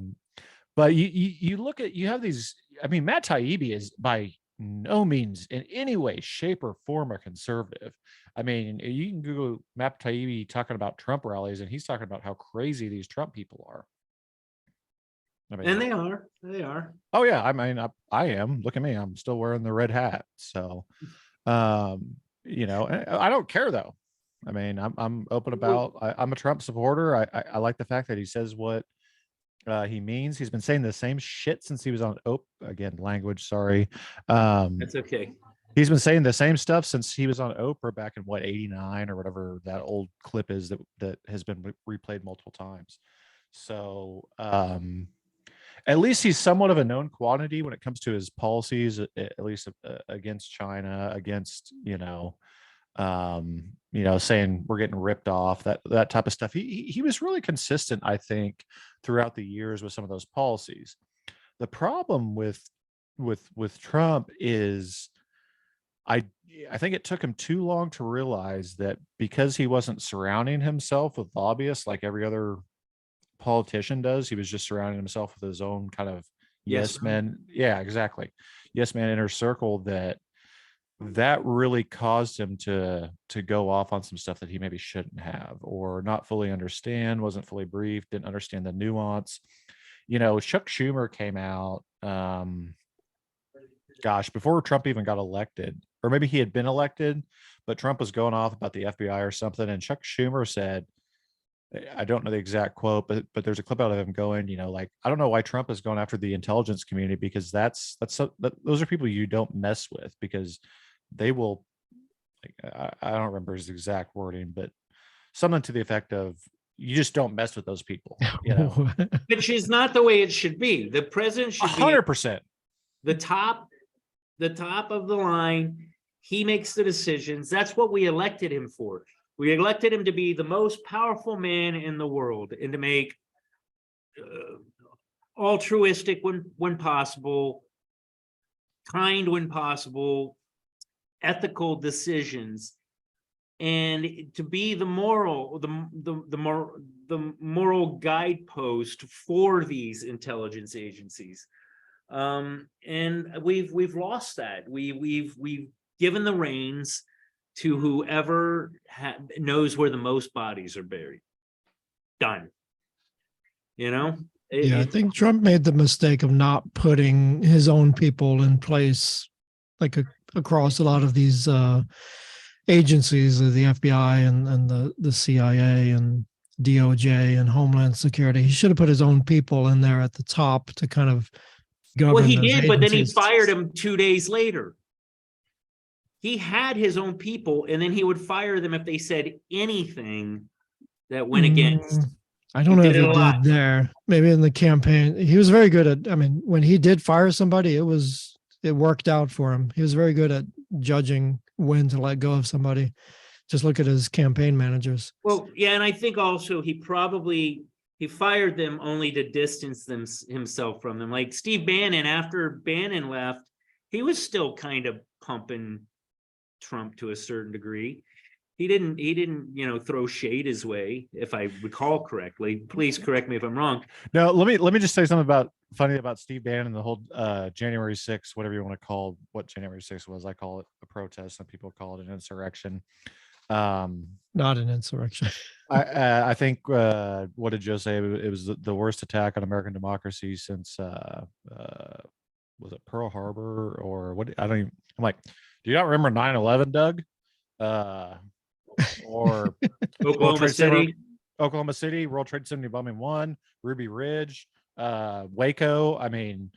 But you look at, you have these, I mean, Matt Taibbi is by no means in any way, shape, or form a conservative. I mean, you can Google Matt Taibbi talking about Trump rallies, and he's talking about how crazy these Trump people are. I mean, And they are. oh yeah, I mean, I am. Look at me, I'm still wearing the red hat. So, you know, I don't care though. I mean, I'm open about. I'm a Trump supporter. I like the fact that he says what he means. He's been saying the same shit since he was on again, language, sorry. That's okay. He's been saying the same stuff since he was on Oprah back in what, 89 or whatever that old clip is that has been replayed multiple times. So at least he's somewhat of a known quantity when it comes to his policies, at least against China, against, saying we're getting ripped off, that type of stuff. He was really consistent, I think, throughout the years with some of those policies. The problem with Trump is I think it took him too long to realize that because he wasn't surrounding himself with lobbyists like every other politician does, he was just surrounding himself with his own kind of yes men. Yeah, exactly. Yes man inner circle, that really caused him to go off on some stuff that he maybe shouldn't have, or not fully understand, wasn't fully briefed, didn't understand the nuance. Chuck Schumer came out, before Trump even got elected, or maybe he had been elected, but Trump was going off about the FBI or something. And Chuck Schumer said, I don't know the exact quote, but there's a clip out of him going, I don't know why Trump is going after the intelligence community, because those are people you don't mess with, because they will, I don't remember his exact wording, but something to the effect of, you just don't mess with those people, Which is not the way it should be. The president should 100%. The top of the line. He makes the decisions. That's what we elected him for. We elected him to be the most powerful man in the world, and to make altruistic when possible, kind when possible, ethical decisions, and to be the moral guidepost for these intelligence agencies. And we've lost that. We've given the reins to whoever knows where the most bodies are buried. Done. I think Trump made the mistake of not putting his own people in place, like across a lot of these agencies, the FBI and the CIA and DOJ and Homeland Security. He should have put his own people in there at the top to kind of govern. Well, he did, but then he agencies. fired him 2 days later. He had his own people, and then he would fire them if they said anything that went against. I don't know if he did there. Maybe in the campaign, he was very good at. I mean, when he did fire somebody, it worked out for him. He was very good at judging when to let go of somebody. Just look at his campaign managers. Well, yeah, and I think also he fired them only to distance himself from them. Like Steve Bannon, after Bannon left, he was still kind of pumping Trump to a certain degree. He didn't, throw shade his way, if I recall correctly. Please correct me if I'm wrong. No, let me just say something funny about Steve Bannon and the whole January 6th, whatever you want to call what January 6th was. I call it a protest. Some people call it an insurrection. Not an insurrection. I think what did Joe say? It was the worst attack on American democracy since was it Pearl Harbor or what? I'm like, do you not remember 9/11, Doug? Or Oklahoma City, World Trade Center bombing 1, Ruby Ridge, Waco. I mean,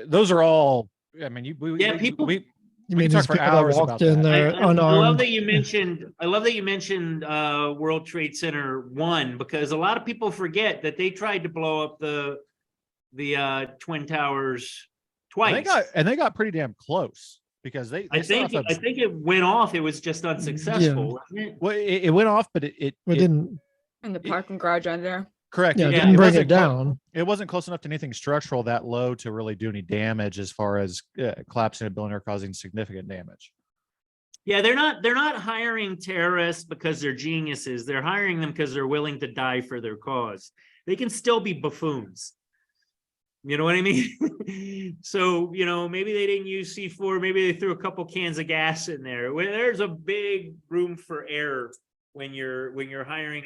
those are all. I mean, we can talk for hours about that. I love that you mentioned World Trade Center 1, because a lot of people forget that they tried to blow up the Twin Towers twice. They got pretty damn close. Because I think it went off. It was just unsuccessful, wasn't it? Well, it went off, but it didn't in the parking garage under there. Correct. Yeah, Yeah, didn't it bring wasn't it down. It wasn't close enough to anything structural that low to really do any damage as far as collapsing a building or causing significant damage. Yeah, they're not hiring terrorists because they're geniuses. They're hiring them because they're willing to die for their cause. They can still be buffoons. You know what I mean? So, maybe they didn't use C4, maybe they threw a couple cans of gas in there. There's a big room for error when you're hiring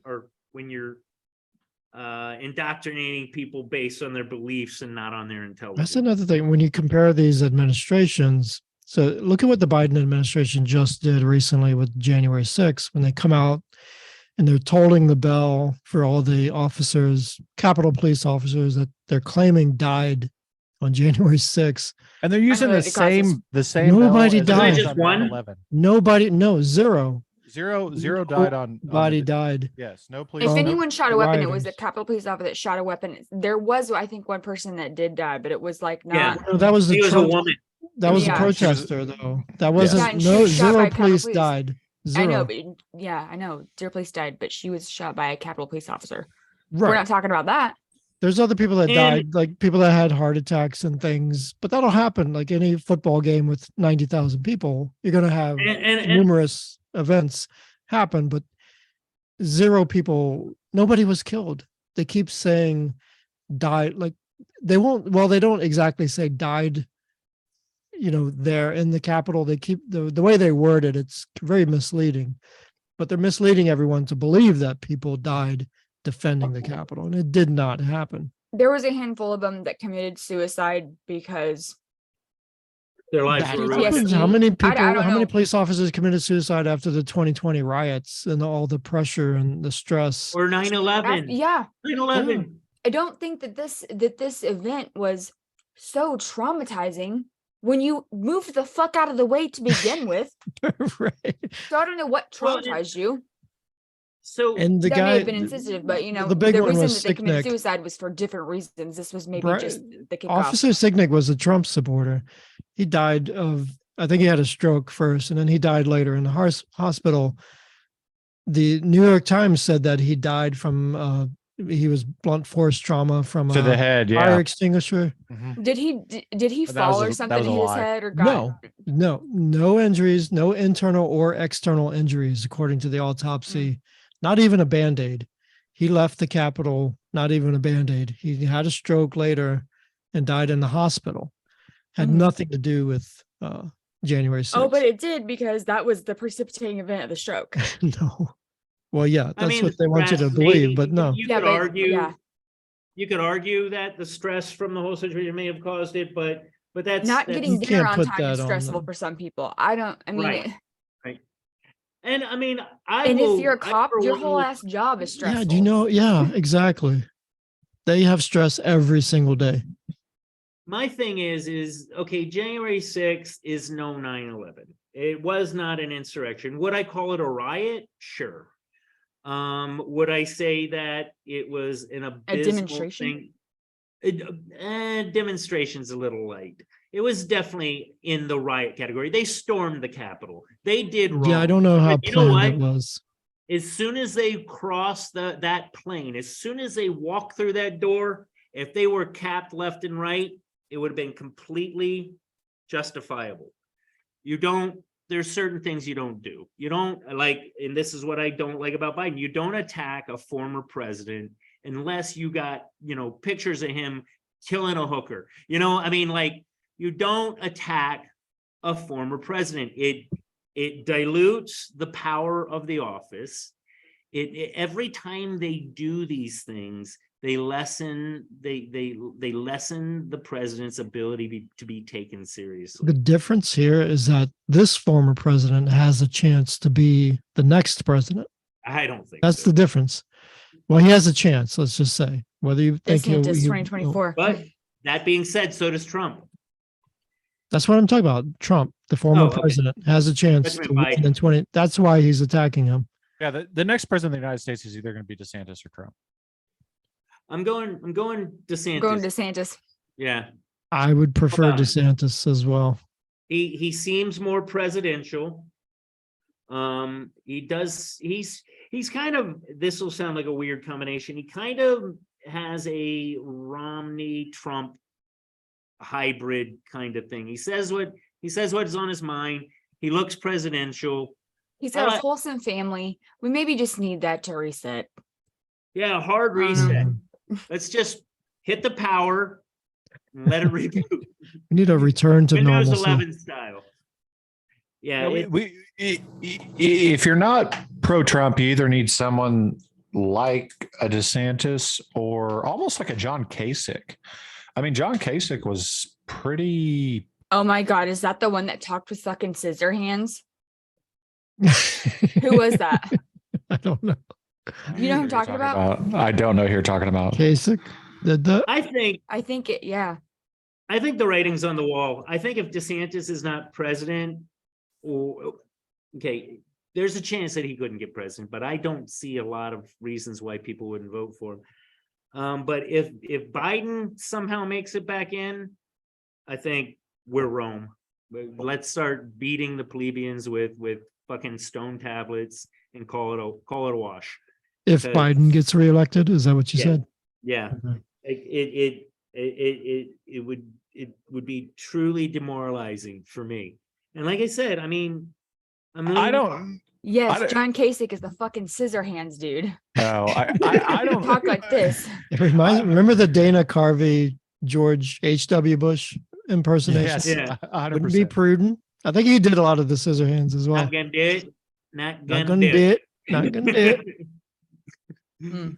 or when you're indoctrinating people based on their beliefs and not on their intelligence. That's another thing. When you compare these administrations, so look at what the Biden administration just did recently with January 6th, when they come out and they're tolling the bell for all the officers, Capitol Police officers that they're claiming died on January 6th. And they're using the same Nobody bell as died. Just one? 9/11. Nobody, no, zero. Zero died on Body the- died. Yes, no police. If Um, anyone shot a weapon, it was a rioters. Capitol Police officer that shot a weapon. There was, I think, one person that did die, but it was like Yeah. not. No, that was the He was a woman. that was the Yeah. protester though. That Yeah, wasn't and she was shot by zero Capitol police Police. died. Zero. I know, but yeah, I know. Zero police died, but she was shot by a Capitol Police officer. Right. We're not talking about that. There's other people that And- died, like people that had heart attacks and things, but that'll happen. Like any football game with 90,000 people, you're going to have And numerous events happen, but zero people, nobody was killed. They keep saying died, like they won't, well, they don't exactly say died, there in the Capitol. They keep the way they word it, it's very misleading, but they're misleading everyone to believe that people died defending the Capitol, and it did not happen. There was a handful of them that committed suicide because their lives That were PTSD. ruined. happens. How many people, I don't how many know. police officers committed suicide after the 2020 riots and all the pressure and the stress? Or 9/11. yeah, 9/11. I don't think that this event was so traumatizing when you moved the fuck out of the way to begin with. Right. So I don't know what Well, traumatized you. So And the That may guy, have been insensitive, but the big one reason was that they committed Sicknick. suicide was for different reasons. This was maybe Bri- just the kickoff. Officer Sicknick was a Trump supporter. He died of, I think he had a stroke first, and then he died later in the hospital. The New York Times said that he died from, he was blunt force trauma from to the a head. fire Yeah. extinguisher. Did he That fall was or a- something? that was a Hit his lie. head or got No injuries, no internal or external injuries, according to the autopsy. Not even a Band-Aid. He left the Capitol, not even a Band-Aid. He had a stroke later and died in the hospital. Had Mhm. nothing to do with January 6th. Oh, but it did because that was the precipitating event of the stroke. No. Well, yeah, I that's mean, what they want you to stress, believe, maybe but no. You Yeah, could but argue. yeah. You could argue that the stress from the whole situation may have caused it, but that's Not that's, getting You dinner can't on put time is that on stressful them. for some people. I mean, Right. And I mean, and if you're a cop, for your one whole will- ass job is stressful. Yeah, do you know? Yeah, exactly. They have stress every single day. My thing is okay, January 6th is no 9/11. It was not an insurrection. Would I call it a riot? Sure. Would I say that it was an abysmal demonstration? thing? Demonstration's a little light. It was definitely in the riot category. They stormed the Capitol. They did wrong. Yeah, I don't know how But you know planned it what? was. As soon as they crossed that plane, as soon as they walked through that door, if they were capped left and right, it would have been completely justifiable. There's certain things you don't do. You don't like, and this is what I don't like about Biden. You don't attack a former president unless you got, pictures of him killing a hooker. I mean, like, you don't attack a former president. It dilutes the power of the office. Every time they do these things, they lessen the president's ability to be taken seriously. The difference here is that this former president has a chance to be the next president. I don't think That's so. the difference. Well, he has a chance, let's just say. Whether you think he'll, DeSantis he'll- 2024. But that being said, so does Trump. That's what I'm talking about. Trump, the former Oh, okay. president, has a chance That's to right, win in 20. That's why he's attacking him. Yeah. The next president of the United States is either going to be DeSantis or Trump. I'm going DeSantis. Going to DeSantis. Yeah. I would prefer about it? DeSantis as well. He seems more presidential. He he's kind of, this will sound like a weird combination. He kind of has a Romney Trump hybrid kind of thing. He says what's on his mind. He looks presidential. He's got a wholesome family. We maybe just need that to reset. Yeah, hard reset. Um, Let's just hit the power and let it reboot. We need a return to Windows normalcy. 11 style. Yeah, If you're not pro-Trump, you either need someone like a DeSantis or almost like a John Kasich. I mean, John Kasich was pretty. Oh my God, is that the one that talked with fucking scissor hands? Who was that? I don't know. You know who I'm talking about? I don't know who you're talking about. Kasich did that. I think Yeah. I think the writing's on the wall. I think if DeSantis is not president, okay, there's a chance that he couldn't get president, but I don't see a lot of reasons why people wouldn't vote for him. But if Biden somehow makes it back in, I think we're Rome. Let's start beating the plebeians with fucking stone tablets and call it a wash. If Because- Biden gets reelected, is that what you Yeah. said? Yeah, Okay. it would be truly demoralizing for me. And like I said, I mean, I don't. Yes, don't- John Kasich is the fucking scissor hands dude. No, I don't. Talk like this. It remember the Dana Carvey, George H.W. Bush impersonation? Yes, Yeah. 100%. Wouldn't be prudent. I think he did a lot of the scissor hands as well. not gonna do it. Not Not gonna gonna do do it. it. Not gonna do it. Mm.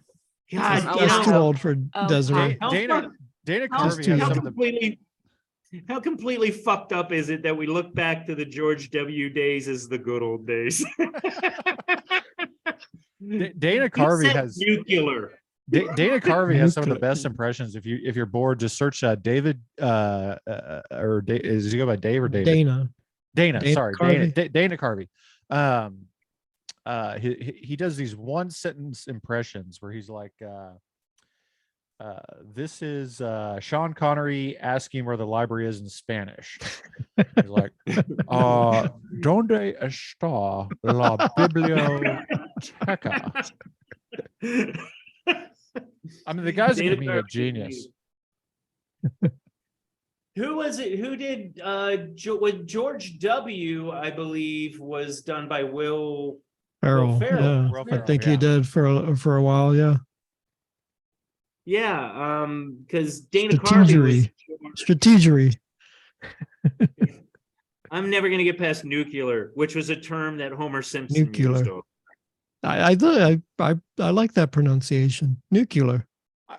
God, Oh, you That's too know, old for Oh, Desiree. how Dana how- Just Carvey too has young. some of the. how completely fucked up is it that we look back to the George W. days as the good old days? Dana He Carvey said has. nuclear. Dana Carvey has some of the Nuclear. best impressions. If you're bored, just search David is he go by Dave or David? Dana. Dana, Dana sorry, Carvey. Dana Carvey. He does these one sentence impressions where he's like, this is Sean Connery asking where the library is in Spanish. He's like, donde está la biblioteca? I mean, the guy's Dana a Carvey. genius. Who was it? Who did with George W, I believe, was done by Will Farrell. Ferrell. Yeah. Will I Ferrell, think yeah. he did for a while. Yeah. Yeah, because Dana Carvey was. Strategery. I'm never gonna get past nuclear, which was a term that Homer Simpson Nuclear. used. I like that pronunciation. Nuclear.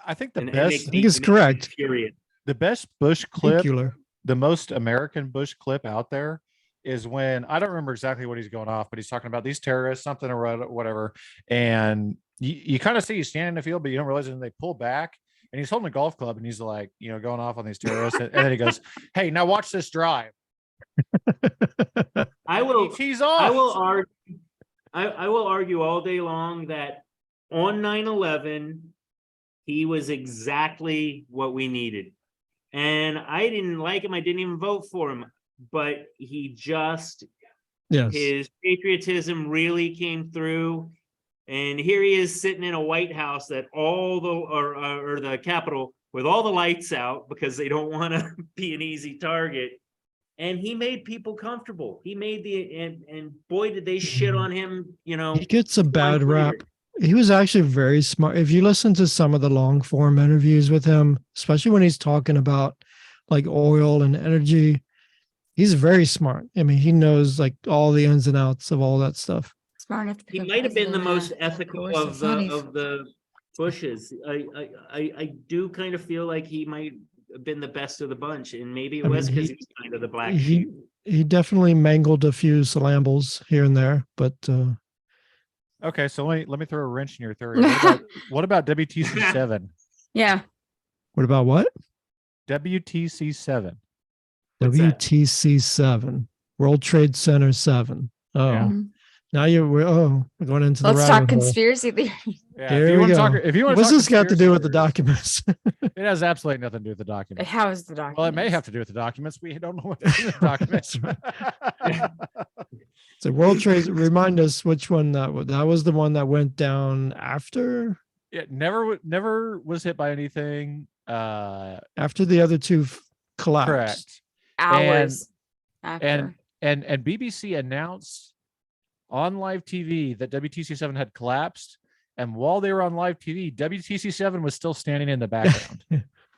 I think the And it best, makes I think me- it's it makes me correct. furious. the best Bush clip, Nuclear. the most American Bush clip out there is when I don't remember exactly what he's going off, but he's talking about these terrorists, something or whatever. And you kind of see he's standing in the field, but you don't realize it. And they pull back and he's holding a golf club and he's like, going off on these terrorists. And then he goes, "Hey, now watch this drive." I will. He's off. I will argue. I will argue all day long that on 9/11, he was exactly what we needed. And I didn't like him. I didn't even vote for him. But he just, Yes. his patriotism really came through. And here he is sitting in a White House that or the Capitol with all the lights out because they don't want to be an easy target. And he made people comfortable. He made and boy, did they shit on him, He gets a bad months rap. later. He was actually very smart. If you listen to some of the long form interviews with him, especially when he's talking about like oil and energy, he's very smart. I mean, he knows like all the ins and outs of all that stuff. Smart enough to He become might have been the president, most ethical course, of it's not easy. the Bushes. I do kind of feel like he might have been the best of the bunch, and maybe it I was mean, because he was kind of the black He sheep. he definitely mangled a few syllables here and there, but Okay, so let me throw a wrench in your theory. What about WTC 7? Yeah. what about what? WTC 7. What's that? WTC 7, World Trade Center 7. Oh, Yeah. Mhm. now we're going into the Let's rabbit talk hole. conspiracy theory. Yeah, Here if you we want to go. talk, if you want to What's talk this got to do with the conspiracy theories, documents? it has absolutely nothing to do with the document. How is the document? Well, it may have to do with the documents. We don't know what's in the documents. So World Trade, remind us which one that was the one that went down after It never was hit by anything. after the other two collapsed. Correct. Hours And after. BBC announced on live TV that WTC7 had collapsed. And while they were on live TV, WTC7 was still standing in the background.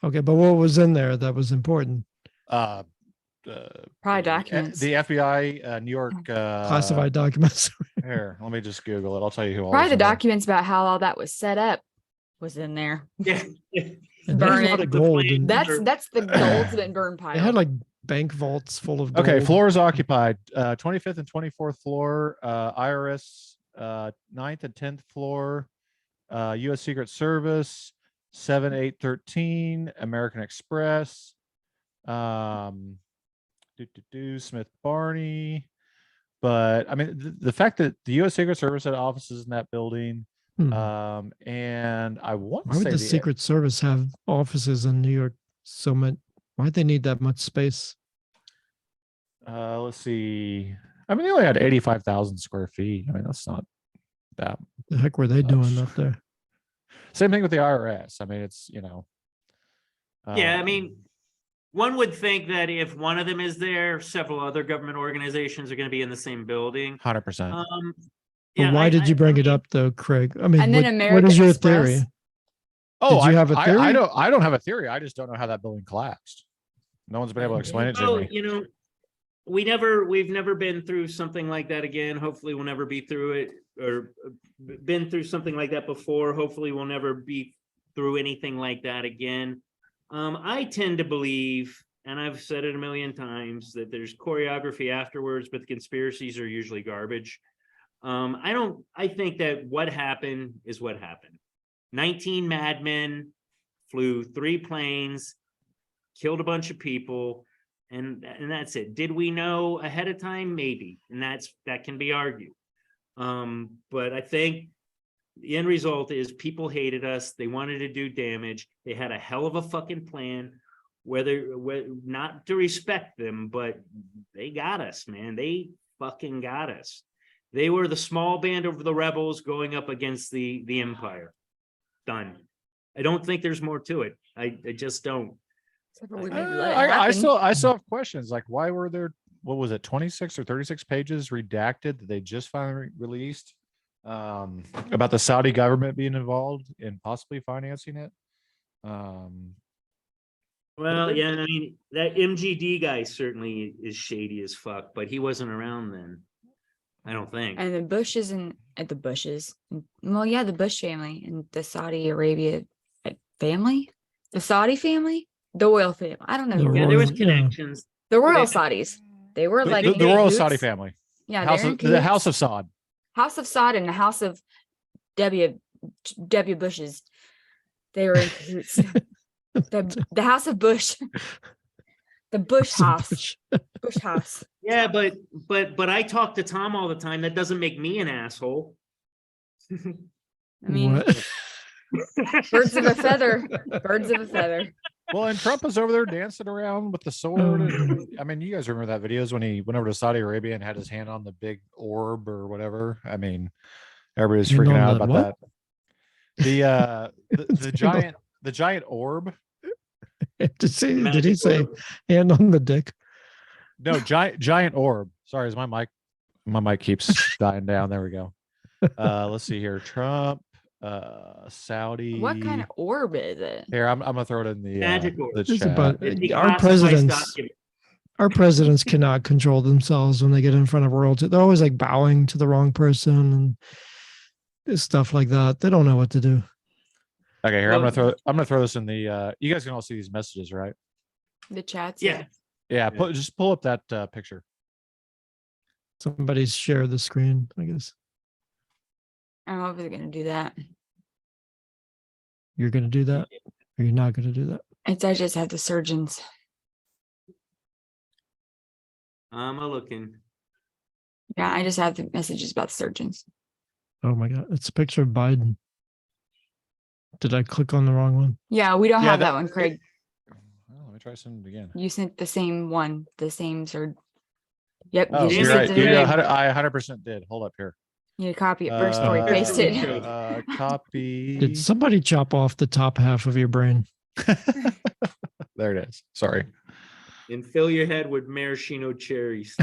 Okay, but what was in there that was important? Probably documents. The FBI, New York Classified documents. Here, let me just Google it. I'll tell you who all Probably was the in there. documents about how all that was set up was in there. Yeah. And there's Burn a lot it. of gold. And That's the ultimate burn pile. they had like bank vaults full of gold. Okay, floors occupied. 25th and 24th floor, IRS, 9th and 10th floor, U.S. Secret Service, 7, 8, 13, American Express, Smith Barney. But I mean, the fact that the U.S. Secret Service had offices in that building, and I want Why to would say the Secret Service have offices in New York so much? Why'd they need that much space? let's see. I mean, they only had 85,000 square feet. I mean, that's not that. The heck were they doing up there? Same thing with the IRS. I mean, it's, you know. Yeah, I mean, one would think that if one of them is there, several other government organizations are going to be in the same building. 100%. But why did you bring it up though, Craig? I mean, And then what American is your Express? theory? Oh, Did you have a theory? I don't have a theory. I just don't know how that building collapsed. No one's been able to explain it to Oh, me. you know, we've never been through something like that again. Hopefully we'll never be through it, or been through something like that before. Hopefully we'll never be through anything like that again. I tend to believe, and I've said it a million times, that there's choreography afterwards, but the conspiracies are usually garbage. I think that what happened is what happened. 19 madmen flew 3 planes, killed a bunch of people, and that's it. Did we know ahead of time? Maybe, and that can be argued. But I think the end result is people hated us. They wanted to do damage. They had a hell of a fucking plan. Whether not to respect them, but they got us, man. They fucking got us. They were the small band of the rebels going up against the empire. Done. I don't think there's more to it. I just don't. I still have questions. Like, why were there, what was it, 26 or 36 pages redacted that they just finally released about the Saudi government being involved in possibly financing it? Well, yeah, I mean, that MGD guy certainly is shady as fuck, but he wasn't around then. I don't think. And the Bushes and the Bushes. Well, yeah, the Bush family and the Saudi Arabia family, the Saudi family, the oil family. I don't know. Yeah, there was Yeah. connections. The royal Saudis. They were like The royal cahoots. Saudi family. Yeah, House they're in of, the House cahoots. of Saud. House of Saud and the House of W. Bushes. They were in cahoots. the House of Bush. The Bush house. Bush house. Yeah, but I talk to Tom all the time. That doesn't make me an asshole. I mean, What? birds of a feather. Birds of a feather. Well, and Trump was over there dancing around with the sword. And, I mean, you guys remember that videos when he went over to Saudi Arabia and had his hand on the big orb or whatever. I mean, everybody's Hand freaking on out the about what? that. The giant orb. Did he say hand on the dick? No, giant orb. Sorry, is my mic keeps dying down. There we go. Let's see here. Trump, Saudi. What kind of orb is it? Here, I'm gonna throw it in the Magic orb. the It's chat. about It's a our classified presidents. document. Our presidents cannot control themselves when they get in front of royalty. They're always like bowing to the wrong person and stuff like that. They don't know what to do. Okay, here Well- I'm gonna throw this in the. You guys can all see these messages, right? The chats. Yeah. Yeah, just pull up that picture. Somebody's shared the screen, I guess. I'm obviously gonna do that. You're going to do that or you're not going to do that? I just have the surgeons. I'm looking. Yeah, I just have the messages about the surgeons. Oh my God. It's a picture of Biden. Did I click on the wrong one? Yeah, we don't Yeah, have that one, Craig. Well, let me try sending it again. You sent the same one, the same Yep. Oh, you you're just right. did You it. I 100% did. Hold up here. You need to copy it first before you paste it. Copy. Did somebody chop off the top half of your brain? There it is. Sorry. And fill your head with maraschino cherries.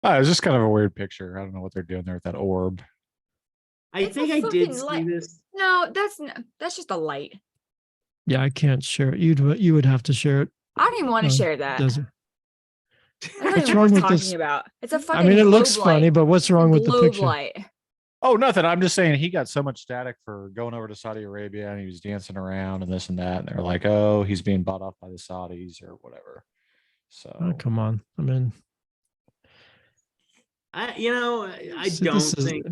Oh, it was just kind of a weird picture. I don't know what they're doing there with that orb. I It's think a I did fucking see light. this. No, that's just a light. Yeah, I can't share it. You would have to share it. I don't even want to share that. Doesn't. I don't What's even know wrong what with you're talking this? about. It's a fucking I mean, it looks globe funny, light. but what's wrong with the Globe picture? light. Oh, nothing. I'm just saying he got so much static for going over to Saudi Arabia and he was dancing around and this and that. And they're like, oh, he's being bought off by the Saudis or whatever. So Oh, come on. I mean, I see, don't this is- think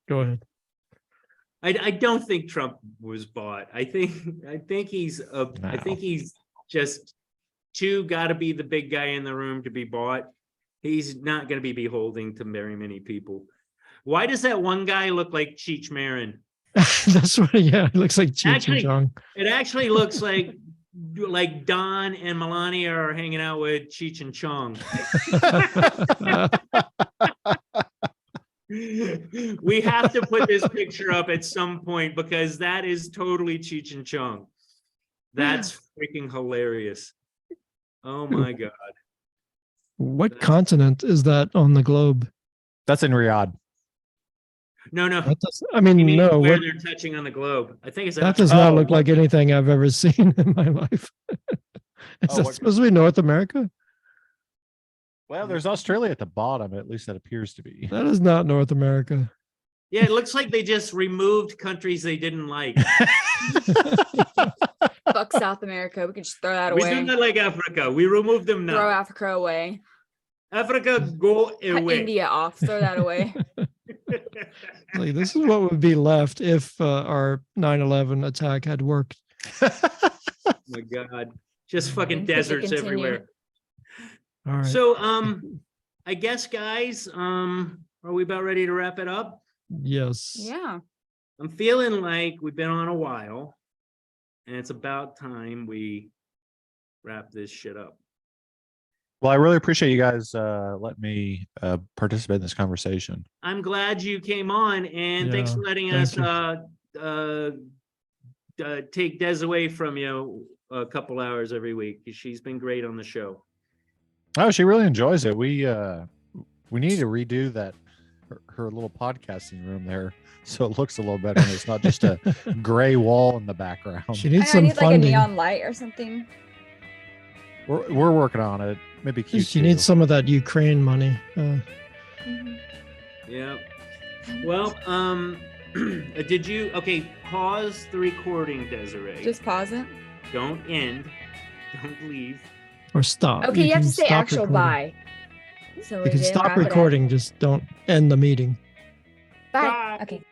Go ahead. I don't think Trump was bought. I think he's I think he's just got to be the big guy in the room to be bought. He's not going to be beholding to very many people. Why does that one guy look like Cheech Marin? That's what. Yeah, it looks like Cheech and Chong. It actually looks like Don and Melania are hanging out with Cheech and Chong. We have to put this picture up at some point because that is totally Cheech and Chong. That's freaking hilarious. Oh my God. What continent is that on the globe? that's in Riyadh. No. That does, I You mean, mean no. where What, they're touching on the globe. I think it's that does not look Oh. like anything I've ever seen in my life. Is Oh, that what- supposed to be North America? Well, there's Australia at the bottom. At least that appears to be. That is not North America. Yeah, it looks like they just removed countries they didn't like. Fuck South America. We could just throw that We away. do not like Africa. We removed them Throw now. Africa away. Africa, go Cut away. India off. Throw that away. Like, this is what would be left if our 9/11 attack had worked. Oh my God. Just fucking And for it to deserts continue. everywhere. All right. So, I guess, guys, are we about ready to wrap it up? Yes. Yeah. I'm feeling like we've been on a while, and it's about time we wrap this shit up. Well, I really appreciate you guys letting me participate in this conversation. I'm glad you came on, and thanks for Yeah, letting thank us take Des away from you a couple hours every week. She's been great on the show. Oh, she really enjoys it. We need to redo that her little podcasting room there so it looks a little better and it's not just a gray wall in the background. She I needs know, I some need like a funding. neon light or something. We're working on it. Maybe Q2. She needs some of that Ukraine money. Yeah. Well, did you? Okay, pause the recording, Desiree. Just pause it. Don't end. Don't leave. Or stop. Okay, you have can to say stop actual recording. bye. So You we can didn't stop wrap it up. recording, just don't end the meeting. Bye. Bye. Okay.